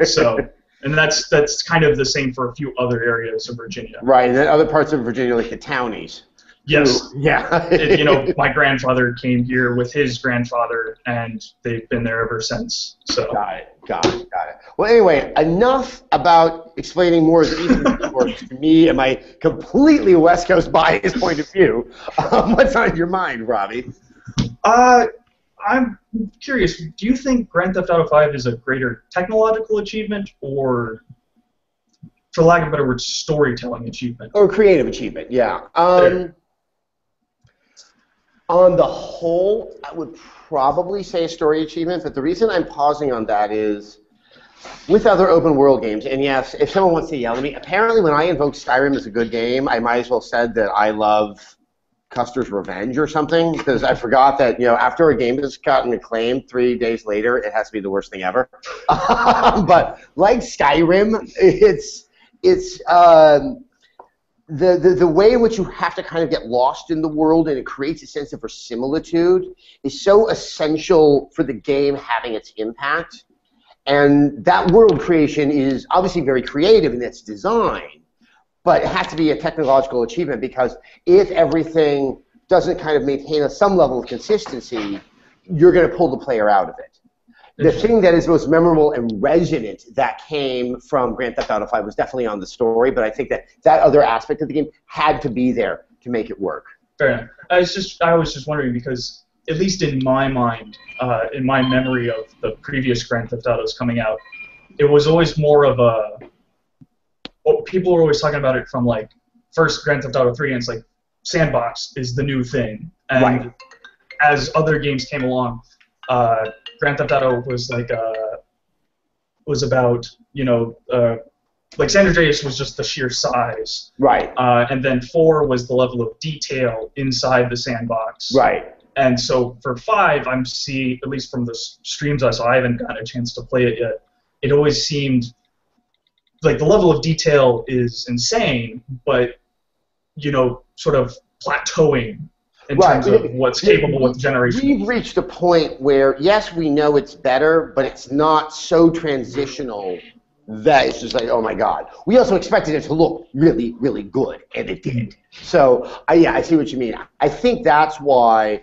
So, and that's kind of the same for a few other areas of Virginia. Right, and then other parts of Virginia, like the townies. Yes. Ooh, yeah. My grandfather came here with his grandfather, and they've been there ever since. So. Got it. Well, anyway, enough about explaining more of the Eastern works to me and my completely West Coast biased point of view. What's on your mind, Robbie? I'm curious, do you think Grand Theft Auto 5 is a greater technological achievement or, for lack of a better word, storytelling achievement? Or creative achievement, yeah. On the whole, I would probably say a story achievement, but the reason I'm pausing on that is with other open world games, and yes, if someone wants to yell at me, apparently when I invoked Skyrim as a good game, I might as well said that I love Custer's Revenge or something, because I forgot that, after a game has gotten acclaim, 3 days later, it has to be the worst thing ever. But like Skyrim, it's the way in which you have to kind of get lost in the world and it creates a sense of verisimilitude is so essential for the game having its impact. And that world creation is obviously very creative in its design, but it has to be a technological achievement because if everything doesn't kind of maintain some level of consistency, you're going to pull the player out of it. The thing that is most memorable and resonant that came from Grand Theft Auto 5 was definitely on the story, but I think that other aspect of the game had to be there to make it work. Fair enough. I was just wondering because, at least in my mind, in my memory of the previous Grand Theft Autos coming out, it was always more of a... Well, people were always talking about it from, like, first Grand Theft Auto 3, and it's like, sandbox is the new thing. And as other games came along, Grand Theft Auto was like was about like San Andreas was just the sheer size, right? And then 4 was the level of detail inside the sandbox, right? And so for 5, I'm seeing, at least from the streams I saw, I haven't gotten a chance to play it yet. It always seemed like the level of detail is insane, but sort of plateauing. In terms of what's capable with the generation. We've reached a point where, yes, we know it's better, but it's not so transitional that is just like, oh my God. We also expected it to look really, really good, and it did. So, yeah, I see what you mean. I think that's why,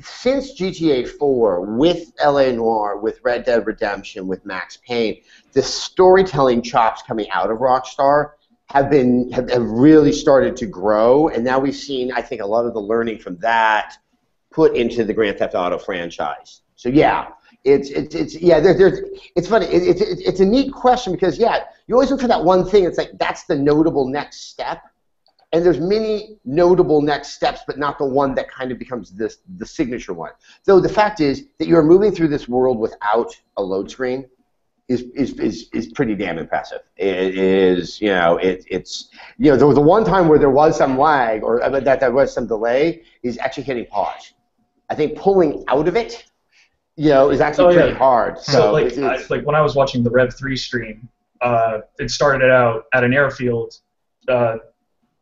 since GTA 4, with LA Noire, with Red Dead Redemption, with Max Payne, the storytelling chops coming out of Rockstar have really started to grow, and now we've seen, I think, a lot of the learning from that put into the Grand Theft Auto franchise. So yeah, it's funny. It's a neat question because you always look for that one thing. It's like that's the notable next step, and there's many notable next steps, but not the one that kind of becomes the signature one. Though the fact is that you're moving through this world without a load screen is pretty damn impressive. It is, it's the one time where there was some lag or that there was some delay is actually hitting pause. I think pulling out of it, is actually pretty hard. So like when I was watching the Rev 3 stream, it started out at an airfield.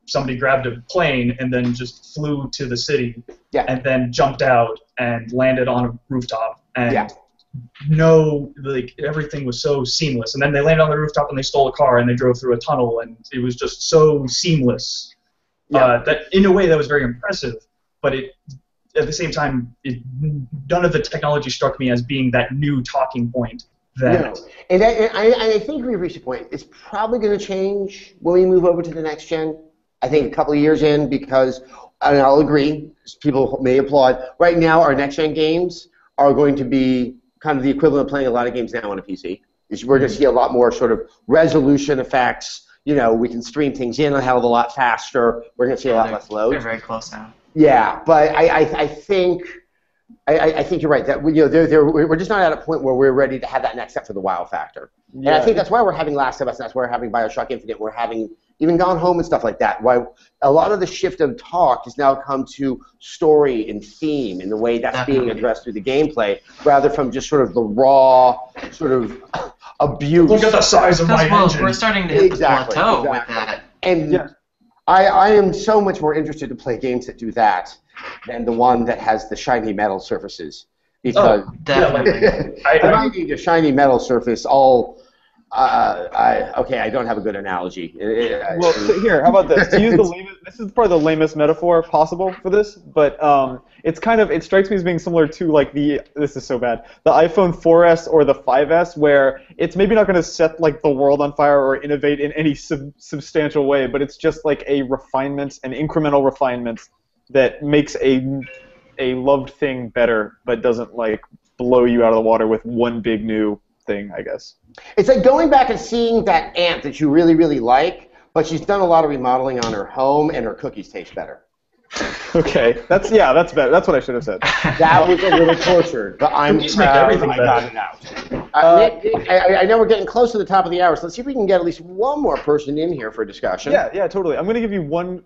Somebody grabbed a plane and then just flew to the city, and then jumped out and landed on a rooftop. And everything was so seamless. And then they landed on the rooftop and they stole a car and they drove through a tunnel, and it was just so seamless. That in a way that was very impressive, but at the same time, none of the technology struck me as being that new talking point. And I think we've reached a point. It's probably going to change when we move over to the next gen. I think a couple of years in, because, and I'll agree, people may applaud, right now our next gen games are going to be kind of the equivalent of playing a lot of games now on a PC. We're going to see a lot more sort of resolution effects. We can stream things in a hell of a lot faster. We're going to see a lot less load. They're very close now. Yeah, but I think you're right that we're just not at a point where we're ready to have that next step for the wow factor. And I think that's why we're having Last of Us, and that's why we're having BioShock Infinite. We're having even Gone Home and stuff like that. Why a lot of the shift of talk has now come to story and theme and the way that's being addressed through the gameplay, rather from just sort of the raw sort of abuse. Look at the size of my engine. We're starting to hit the plateau with that. And I am so much more interested to play games that do that than the one that has the shiny metal surfaces. Because definitely. I need a shiny metal surface I don't have a good analogy. Well, so here, how about this? To use this is probably the lamest metaphor possible for this, but it strikes me as being similar to this is so bad, the iPhone 4S or the 5S, where it's maybe not going to set the world on fire or innovate in any substantial way, but it's just like a refinement, an incremental refinement that makes a loved thing better, but doesn't blow you out of the water with one big new thing, I guess. It's like going back and seeing that aunt that you really, really like, but she's done a lot of remodeling on her home and her cookies taste better. Okay, that's better. That's what I should have said. That was a little tortured, but I'm proud I got it out. Nick, I know we're getting close to the top of the hour, so let's see if we can get at least one more person in here for a discussion. Yeah, totally. I'm going to give you one.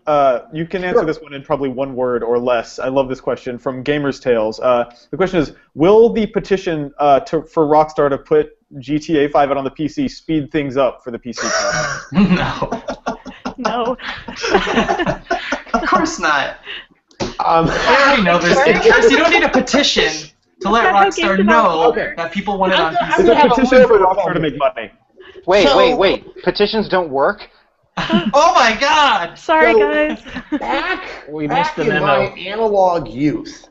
You can answer this one in probably one word or less. I love this question from Gamer's Tales. The question is, will the petition for Rockstar to put GTA 5 out on the PC speed things up for the PC? No. Of course not. I already know there's interest. You don't need a petition to let Rockstar know that people want it on PC. It's a petition for Rockstar to make money. Wait. Petitions don't work? Oh my God! Sorry, guys. Back in my analog youth,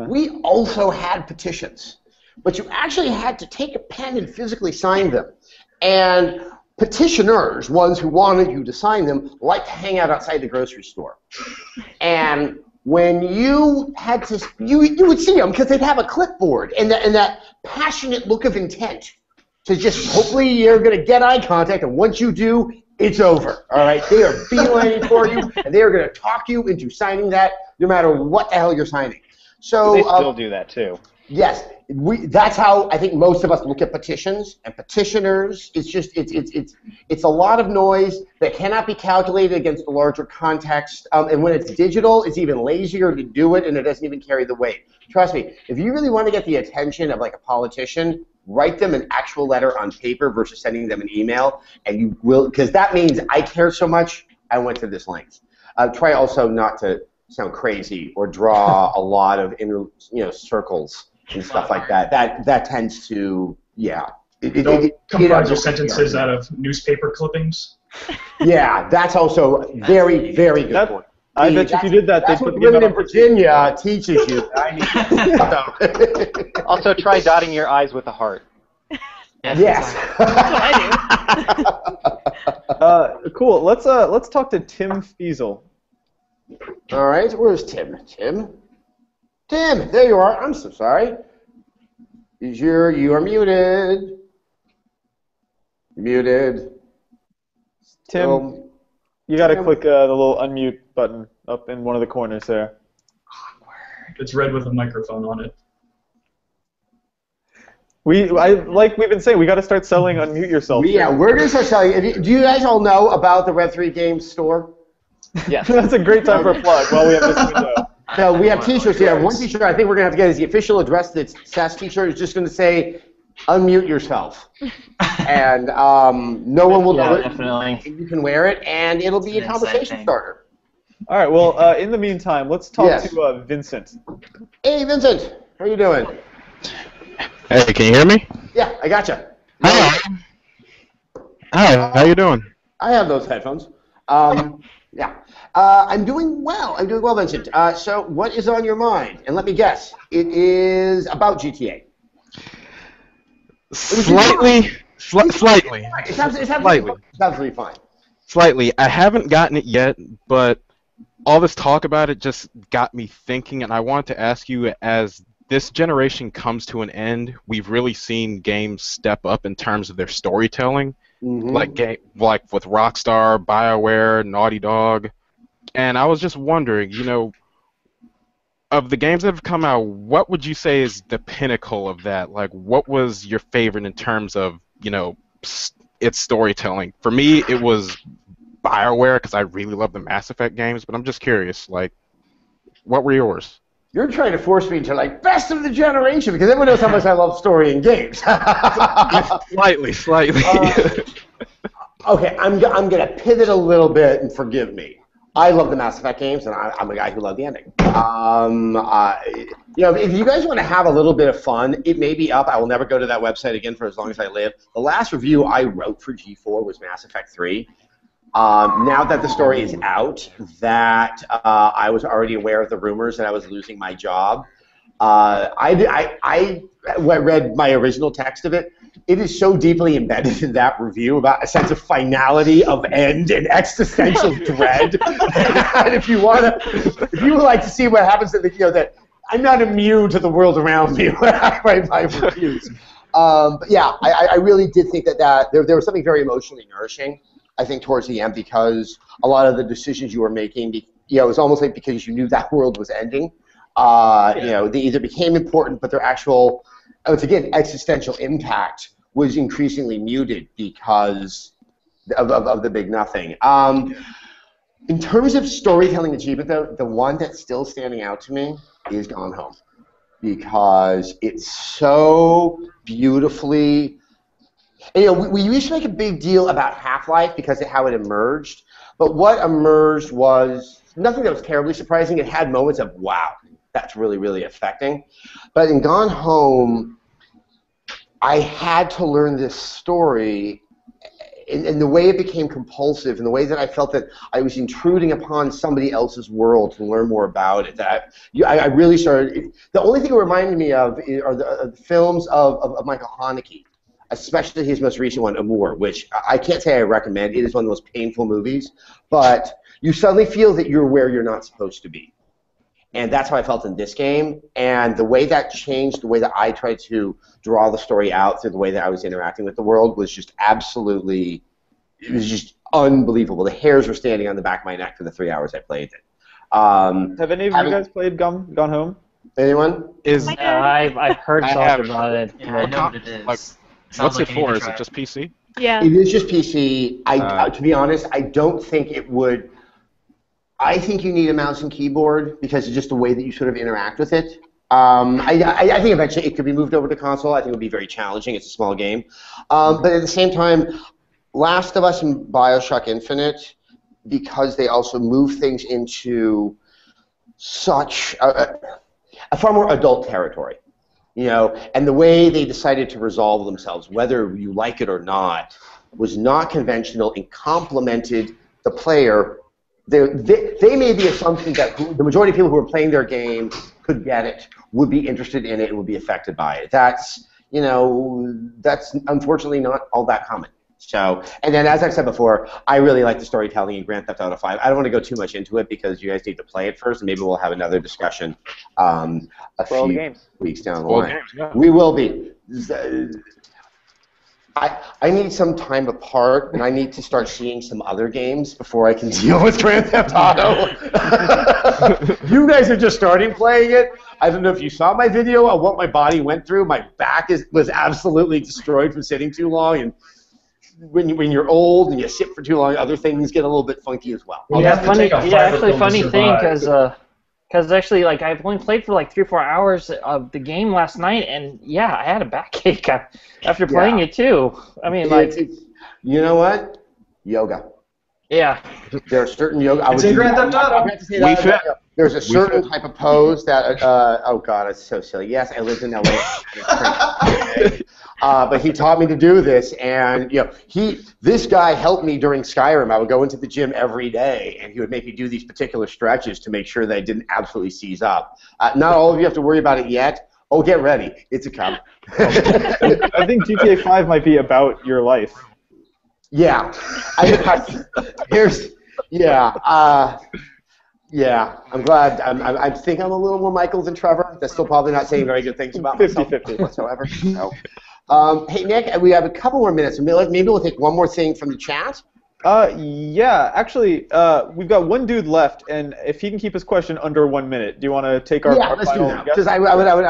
we also had petitions. But you actually had to take a pen and physically sign them. And petitioners, ones who wanted you to sign them, liked to hang out outside the grocery store. And when you had to, you would see them because they'd have a clipboard and that passionate look of intent to just, hopefully you're going to get eye contact, and once you do, it's over. All right? They are beelining for you, and they are going to talk you into signing that no matter what the hell you're signing. So they still do that too. Yes, that's how I think most of us look at petitions and petitioners. It's just it's a lot of noise that cannot be calculated against the larger context. And when it's digital, it's even lazier to do it, and it doesn't even carry the weight. Trust me, if you really want to get the attention of a politician, write them an actual letter on paper versus sending them an email, and you will, because that means I care so much, I went to this length. Try also not to sound crazy or draw a lot of circles and stuff like that. That tends to, Don't comprise your sentences out of newspaper clippings. Yeah, that's also very, very good point. I bet if you did that, they'd that's put what the living in game out. Virginia teaches you. I need to Also, try dotting your I's with a heart. Yes. That's what I do. Cool. Let's talk to Tim Fiesel. All right, where's Tim? Tim, there you are. I'm so sorry. You are muted. Muted. Tim, you got to click the little unmute button up in one of the corners there. It's red with a microphone on it. Like we've been saying, we got to start selling unmute yourself. Yeah, we're going to start selling. Do you guys all know about the Red3 Games store? Yeah, that's a great time for a plug while we have this window. So we have T-shirts here. One T-shirt I think we're going to have to get is the official address. That Sess T-shirt is just going to say, "Unmute yourself," and no one will know it. Definitely. You can wear it, and it'll be a conversation starter. All right. Well, in the meantime, let's talk to Vincent. Hey, Vincent, how are you doing? Hey, can you hear me? Yeah, I gotcha. Hi. Hi. How you doing? I have those headphones. Yeah. I'm doing well. Vincent. So what is on your mind? And let me guess. It is about GTA. Slightly. It's absolutely fine. Slightly. I haven't gotten it yet, but all this talk about it just got me thinking, and I want to ask you, as this generation comes to an end, we've really seen games step up in terms of their storytelling, like with Rockstar, BioWare, Naughty Dog. And I was just wondering, of the games that have come out, what would you say is the pinnacle of that? Like, what was your favorite in terms of, its storytelling? For me, it was BioWare, because I really love the Mass Effect games, but I'm just curious, like, what were yours? You're trying to force me into, like, best of the generation, because everyone knows how much I love story in games. Slightly. Okay, I'm going to pivot a little bit, and forgive me. I love the Mass Effect games, and I'm a guy who loved the ending. If you guys want to have a little bit of fun, it may be up. I will never go to that website again for as long as I live. The last review I wrote for G4 was Mass Effect 3. Now that the story is out, that I was already aware of the rumors that I was losing my job. I read my original text of it. It is so deeply embedded in that review about a sense of finality of end and existential dread. And if you would like to see what happens, that I'm not immune to the world around me when I write my reviews. But yeah, I really did think that there was something very emotionally nourishing, I think, towards the end, because a lot of the decisions you were making, it was almost like because you knew that world was ending. They either became important, but their actual, existential impact was increasingly muted because of the big nothing. In terms of storytelling achievement, though, the one that's still standing out to me is Gone Home, because it's so beautifully. We used to make a big deal about Half-Life because of how it emerged, but what emerged was nothing that was terribly surprising. It had moments of, wow, that's really, really affecting. But in Gone Home, I had to learn this story, and the way it became compulsive, and the way that I felt that I was intruding upon somebody else's world to learn more about it, that I really started. The only thing it reminded me of are the films of Michael Haneke, especially his most recent one, Amour, which I can't say I recommend. It is one of the most painful movies, but you suddenly feel that you're where you're not supposed to be. And that's how I felt in this game. And the way that changed, the way that I tried to draw the story out through the way that I was interacting with the world was just absolutely, it was just unbelievable. The hairs were standing on the back of my neck for the 3 hours I played it. Have any of you guys played Gone Home? Anyone? I've heard talk about it. Yeah, I know what it is. Like, what's it for? Is it just PC? Yeah. It is just PC. To be honest, I don't think it would. I think you need a mouse and keyboard because it's just the way that you sort of interact with it. I think eventually it could be moved over to console. I think it would be very challenging. It's a small game. But at the same time, Last of Us and BioShock Infinite, because they also move things into such a far more adult territory. You know, and the way they decided to resolve themselves, whether you like it or not, was not conventional and complemented the player. They made the assumption that the majority of people who were playing their game could get it, would be interested in it, and would be affected by it. That's, you know, that's unfortunately not all that common. So, and then as I've said before, I really like the storytelling in Grand Theft Auto 5. I don't want to go too much into it because you guys need to play it first, and maybe we'll have another discussion a few weeks down the line. We will be. I need some time apart, and I need to start seeing some other games before I can deal with Grand Theft Auto. You guys are just starting playing it. I don't know if you saw my video of what my body went through. My back was absolutely destroyed from sitting too long, and when you're old and you sit for too long, other things get a little bit funky as well. Funny thing, because actually, like, I've only played for like 3 or 4 hours of the game last night, and yeah, I had a backache after playing it too. I mean, you know what? Yoga. Yeah. There are certain yoga. It's in Grand Theft Auto. There's a certain type of pose that. Oh God, it's so silly. Yes, I lived in LA. But he taught me to do this, and you know, this guy helped me during Skyrim. I would go into the gym every day, and he would make me do these particular stretches to make sure that I didn't absolutely seize up. Not all of you have to worry about it yet. Oh, get ready. It's a come. I think GTA 5 might be about your life. Yeah. Yeah, I'm glad. I think I'm a little more Michael than Trevor. That's still probably not saying very good things about myself 50-50 whatsoever. No. Hey, Nick, we have a couple more minutes. Maybe we'll take one more thing from the chat. Yeah, actually, we've got one dude left, and if he can keep his question under 1 minute, do you want to take our let's do that. Because I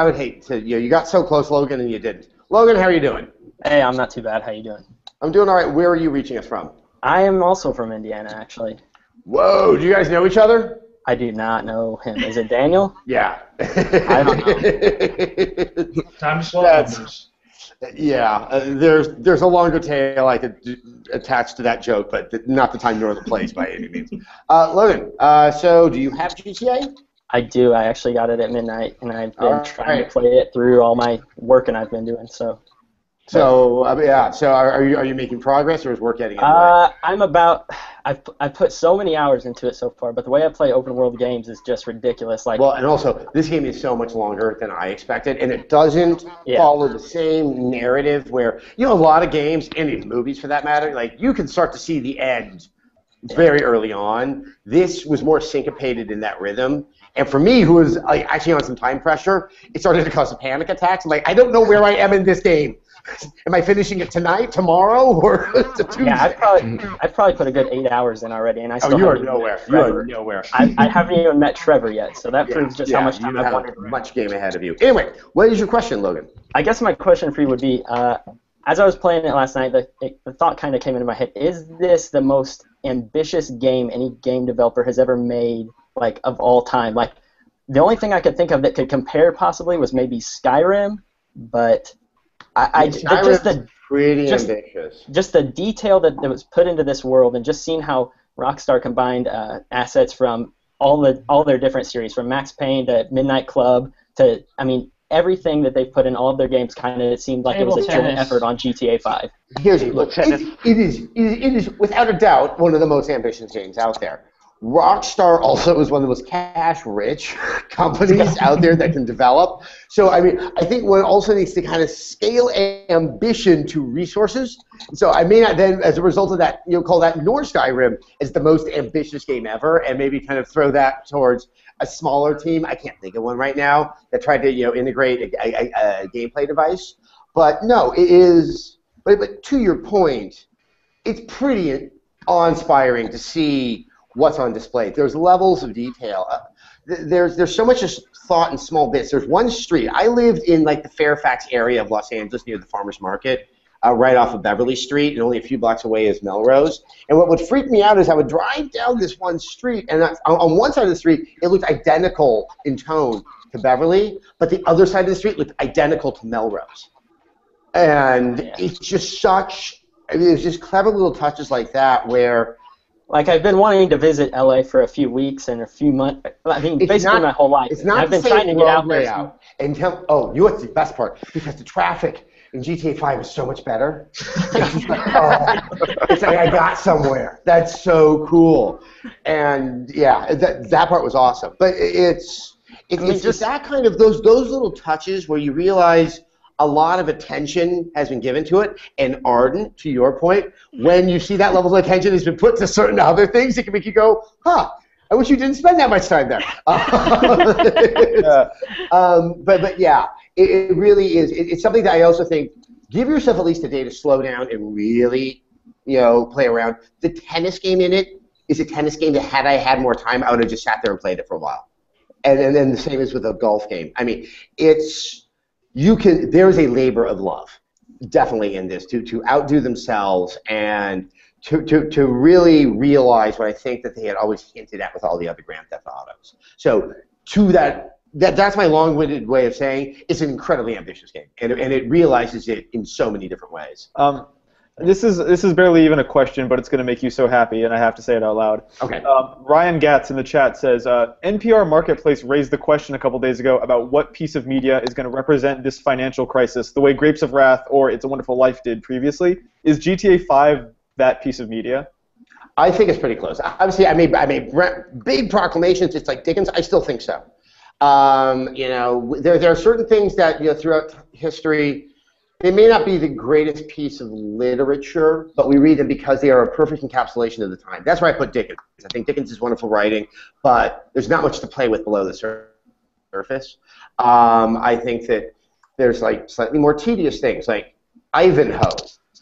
would hate to. You got so close, Logan, and you didn't. Logan, how are you doing? Hey, I'm not too bad. How you doing? I'm doing all right. Where are you reaching us from? I am also from Indiana, actually. Whoa, do you guys know each other? I do not know him. Is it Daniel? Yeah. I don't know. Time to swap numbers. Yeah, there's a longer tail I could attach to that joke, but not the time nor the place by any means. Logan, so do you have GTA? I do. I actually got it at midnight, and I've been trying to play it through all my work and I've been doing so. So are you making progress, or is work getting in the way? I've put so many hours into it so far, but the way I play open world games is just ridiculous. Like, well, and also this game is so much longer than I expected, and it doesn't follow the same narrative where, you know, a lot of games, and even movies for that matter, like, you can start to see the end very early on. This was more syncopated in that rhythm. And for me, who was like actually on some time pressure, it started to cause a panic attacks. I'm like, I don't know where I am in this game. Am I finishing it tonight, tomorrow, or Tuesday? Yeah, I've probably put a good 8 hours in already, and I still you are nowhere. You are nowhere. I haven't even met Trevor yet, so that proves just how much time I've wanted. Much game ahead of you. Anyway, what is your question, Logan? I guess my question for you would be, as I was playing it last night, the thought kind of came into my head: is this the most ambitious game any game developer has ever made, like, of all time? Like, the only thing I could think of that could compare possibly was maybe Skyrim, but pretty ambitious. Just the detail that was put into this world, and just seeing how Rockstar combined assets from all their different series, from Max Payne to Midnight Club to, I mean, everything that they've put in all of their games, kind of, it seemed like it was a joint effort on GTA 5. It is without a doubt one of the most ambitious games out there. Rockstar also is one of the most cash-rich companies out there that can develop. So, I mean, I think one also needs to kind of scale ambition to resources. So I may not then, as a result of that, call that nor Skyrim as the most ambitious game ever, and maybe kind of throw that towards a smaller team. I can't think of one right now that tried to, integrate a gameplay device. But no, it is. But to your point, it's pretty awe-inspiring to see what's on display. There's levels of detail. There's so much just thought in small bits. There's one street. I lived in like the Fairfax area of Los Angeles near the farmers market, right off of Beverly Street, and only a few blocks away is Melrose. And what would freak me out is I would drive down this one street, and on one side of the street it looked identical in tone to Beverly, but the other side of the street looked identical to Melrose. And it's just it's just clever little touches like that where, Like, I've been wanting to visit LA for a few weeks and a few months. I mean, basically my whole life. It's not I've been the trying to same get out road there. layout. And you know what's the best part? Because the traffic in GTA 5 is so much better. It's just like, it's like I got somewhere. That's so cool. And yeah, that part was awesome. But it's just that kind of those little touches where you realize a lot of attention has been given to it, and Arden, to your point, when you see that level of attention has been put to certain other things, it can make you go, huh, I wish you didn't spend that much time there. But yeah, it really is. It's something that I also think, give yourself at least a day to slow down and really, play around. The tennis game in it is a tennis game that had I had more time, I would have just sat there and played it for a while. And then the same is with a golf game. I mean, there is a labor of love, definitely in this, to outdo themselves and to really realize what I think that they had always hinted at with all the other Grand Theft Autos. So that's my long-winded way of saying it's an incredibly ambitious game, and it realizes it in so many different ways. This is barely even a question, but it's going to make you so happy, and I have to say it out loud. Okay. Ryan Gatz in the chat says, NPR Marketplace raised the question a couple days ago about what piece of media is going to represent this financial crisis the way Grapes of Wrath or It's a Wonderful Life did previously. Is GTA 5 that piece of media? I think it's pretty close. Obviously, I made big proclamations. It's like Dickens. I still think so. There are certain things that throughout history, they may not be the greatest piece of literature, but we read them because they are a perfect encapsulation of the time. That's where I put Dickens. I think Dickens is wonderful writing, but there's not much to play with below the surface. I think that there's like slightly more tedious things, like Ivanhoe,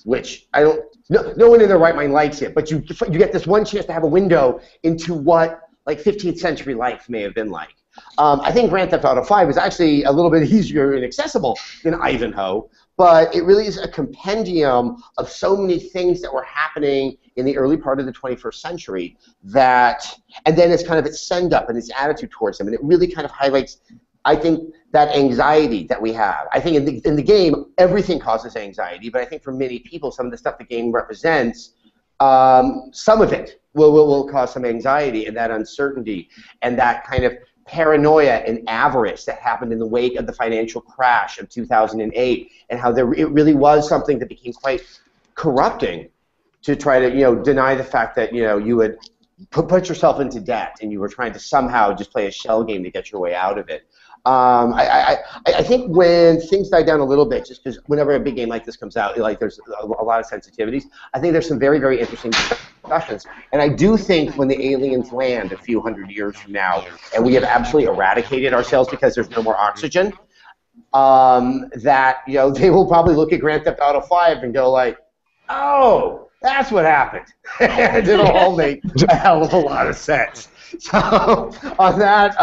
which no one in their right mind likes it, but you get this one chance to have a window into what like 15th century life may have been like. I think Grand Theft Auto 5 is actually a little bit easier and accessible than Ivanhoe, but it really is a compendium of so many things that were happening in the early part of the 21st century and then it's kind of its send-up and its attitude towards them, and it really kind of highlights, I think, that anxiety that we have. I think in the game, everything causes anxiety, but I think for many people, some of the stuff the game represents, some of it will cause some anxiety and that uncertainty and that kind of paranoia and avarice that happened in the wake of the financial crash of 2008, and how it really was something that became quite corrupting to try to deny the fact that you would put yourself into debt and you were trying to somehow just play a shell game to get your way out of it. I think when things die down a little bit, just because whenever a big game like this comes out, there's a lot of sensitivities, I think there's some very, very interesting discussions. And I do think when the aliens land a few hundred years from now, and we have absolutely eradicated ourselves because there's no more oxygen, that they will probably look at Grand Theft Auto 5 and go like, oh, that's what happened. And it'll all make a hell of a lot of sense. So on that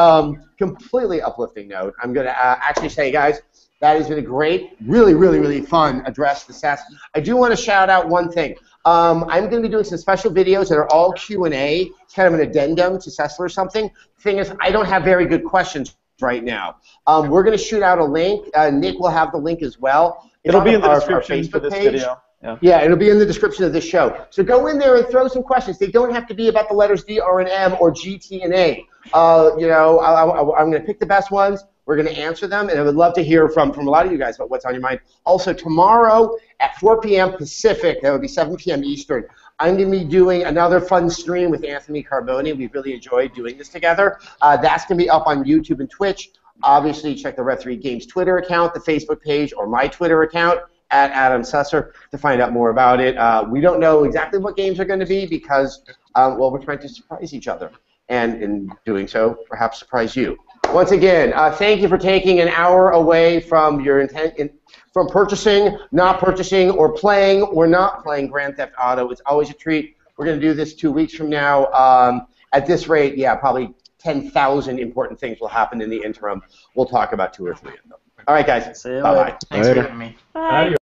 completely uplifting note, I'm going to actually say, guys, that has been a great, really, really, really fun address to Sess. I do want to shout out one thing. I'm going to be doing some special videos that are all Q&A. It's kind of an addendum to Sessler or something. The thing is, I don't have very good questions right now. We're going to shoot out a link. Nick will have the link as well. It'll be in the description for this video. Yeah, it'll be in the description of this show. So go in there and throw some questions. They don't have to be about the letters D, R, and M or G, T, and A. I'm going to pick the best ones. We're going to answer them, and I would love to hear from a lot of you guys about what's on your mind. Also, tomorrow at 4 p.m. Pacific, that would be 7 p.m. Eastern, I'm going to be doing another fun stream with Anthony Carboni. We've really enjoyed doing this together. That's going to be up on YouTube and Twitch. Obviously, check the Rev3 Games Twitter account, the Facebook page, or my Twitter account, at Adam Susser, to find out more about it. We don't know exactly what games are going to be because, we're trying to surprise each other. And in doing so, perhaps surprise you. Once again, thank you for taking an hour away from your intent from purchasing, not purchasing, or playing or not playing Grand Theft Auto. It's always a treat. We're going to do this 2 weeks from now. At this rate, yeah, probably 10,000 important things will happen in the interim. We'll talk about 2 or 3 of them. All right, guys. See you Bye-bye. later. Thanks for having me. Bye.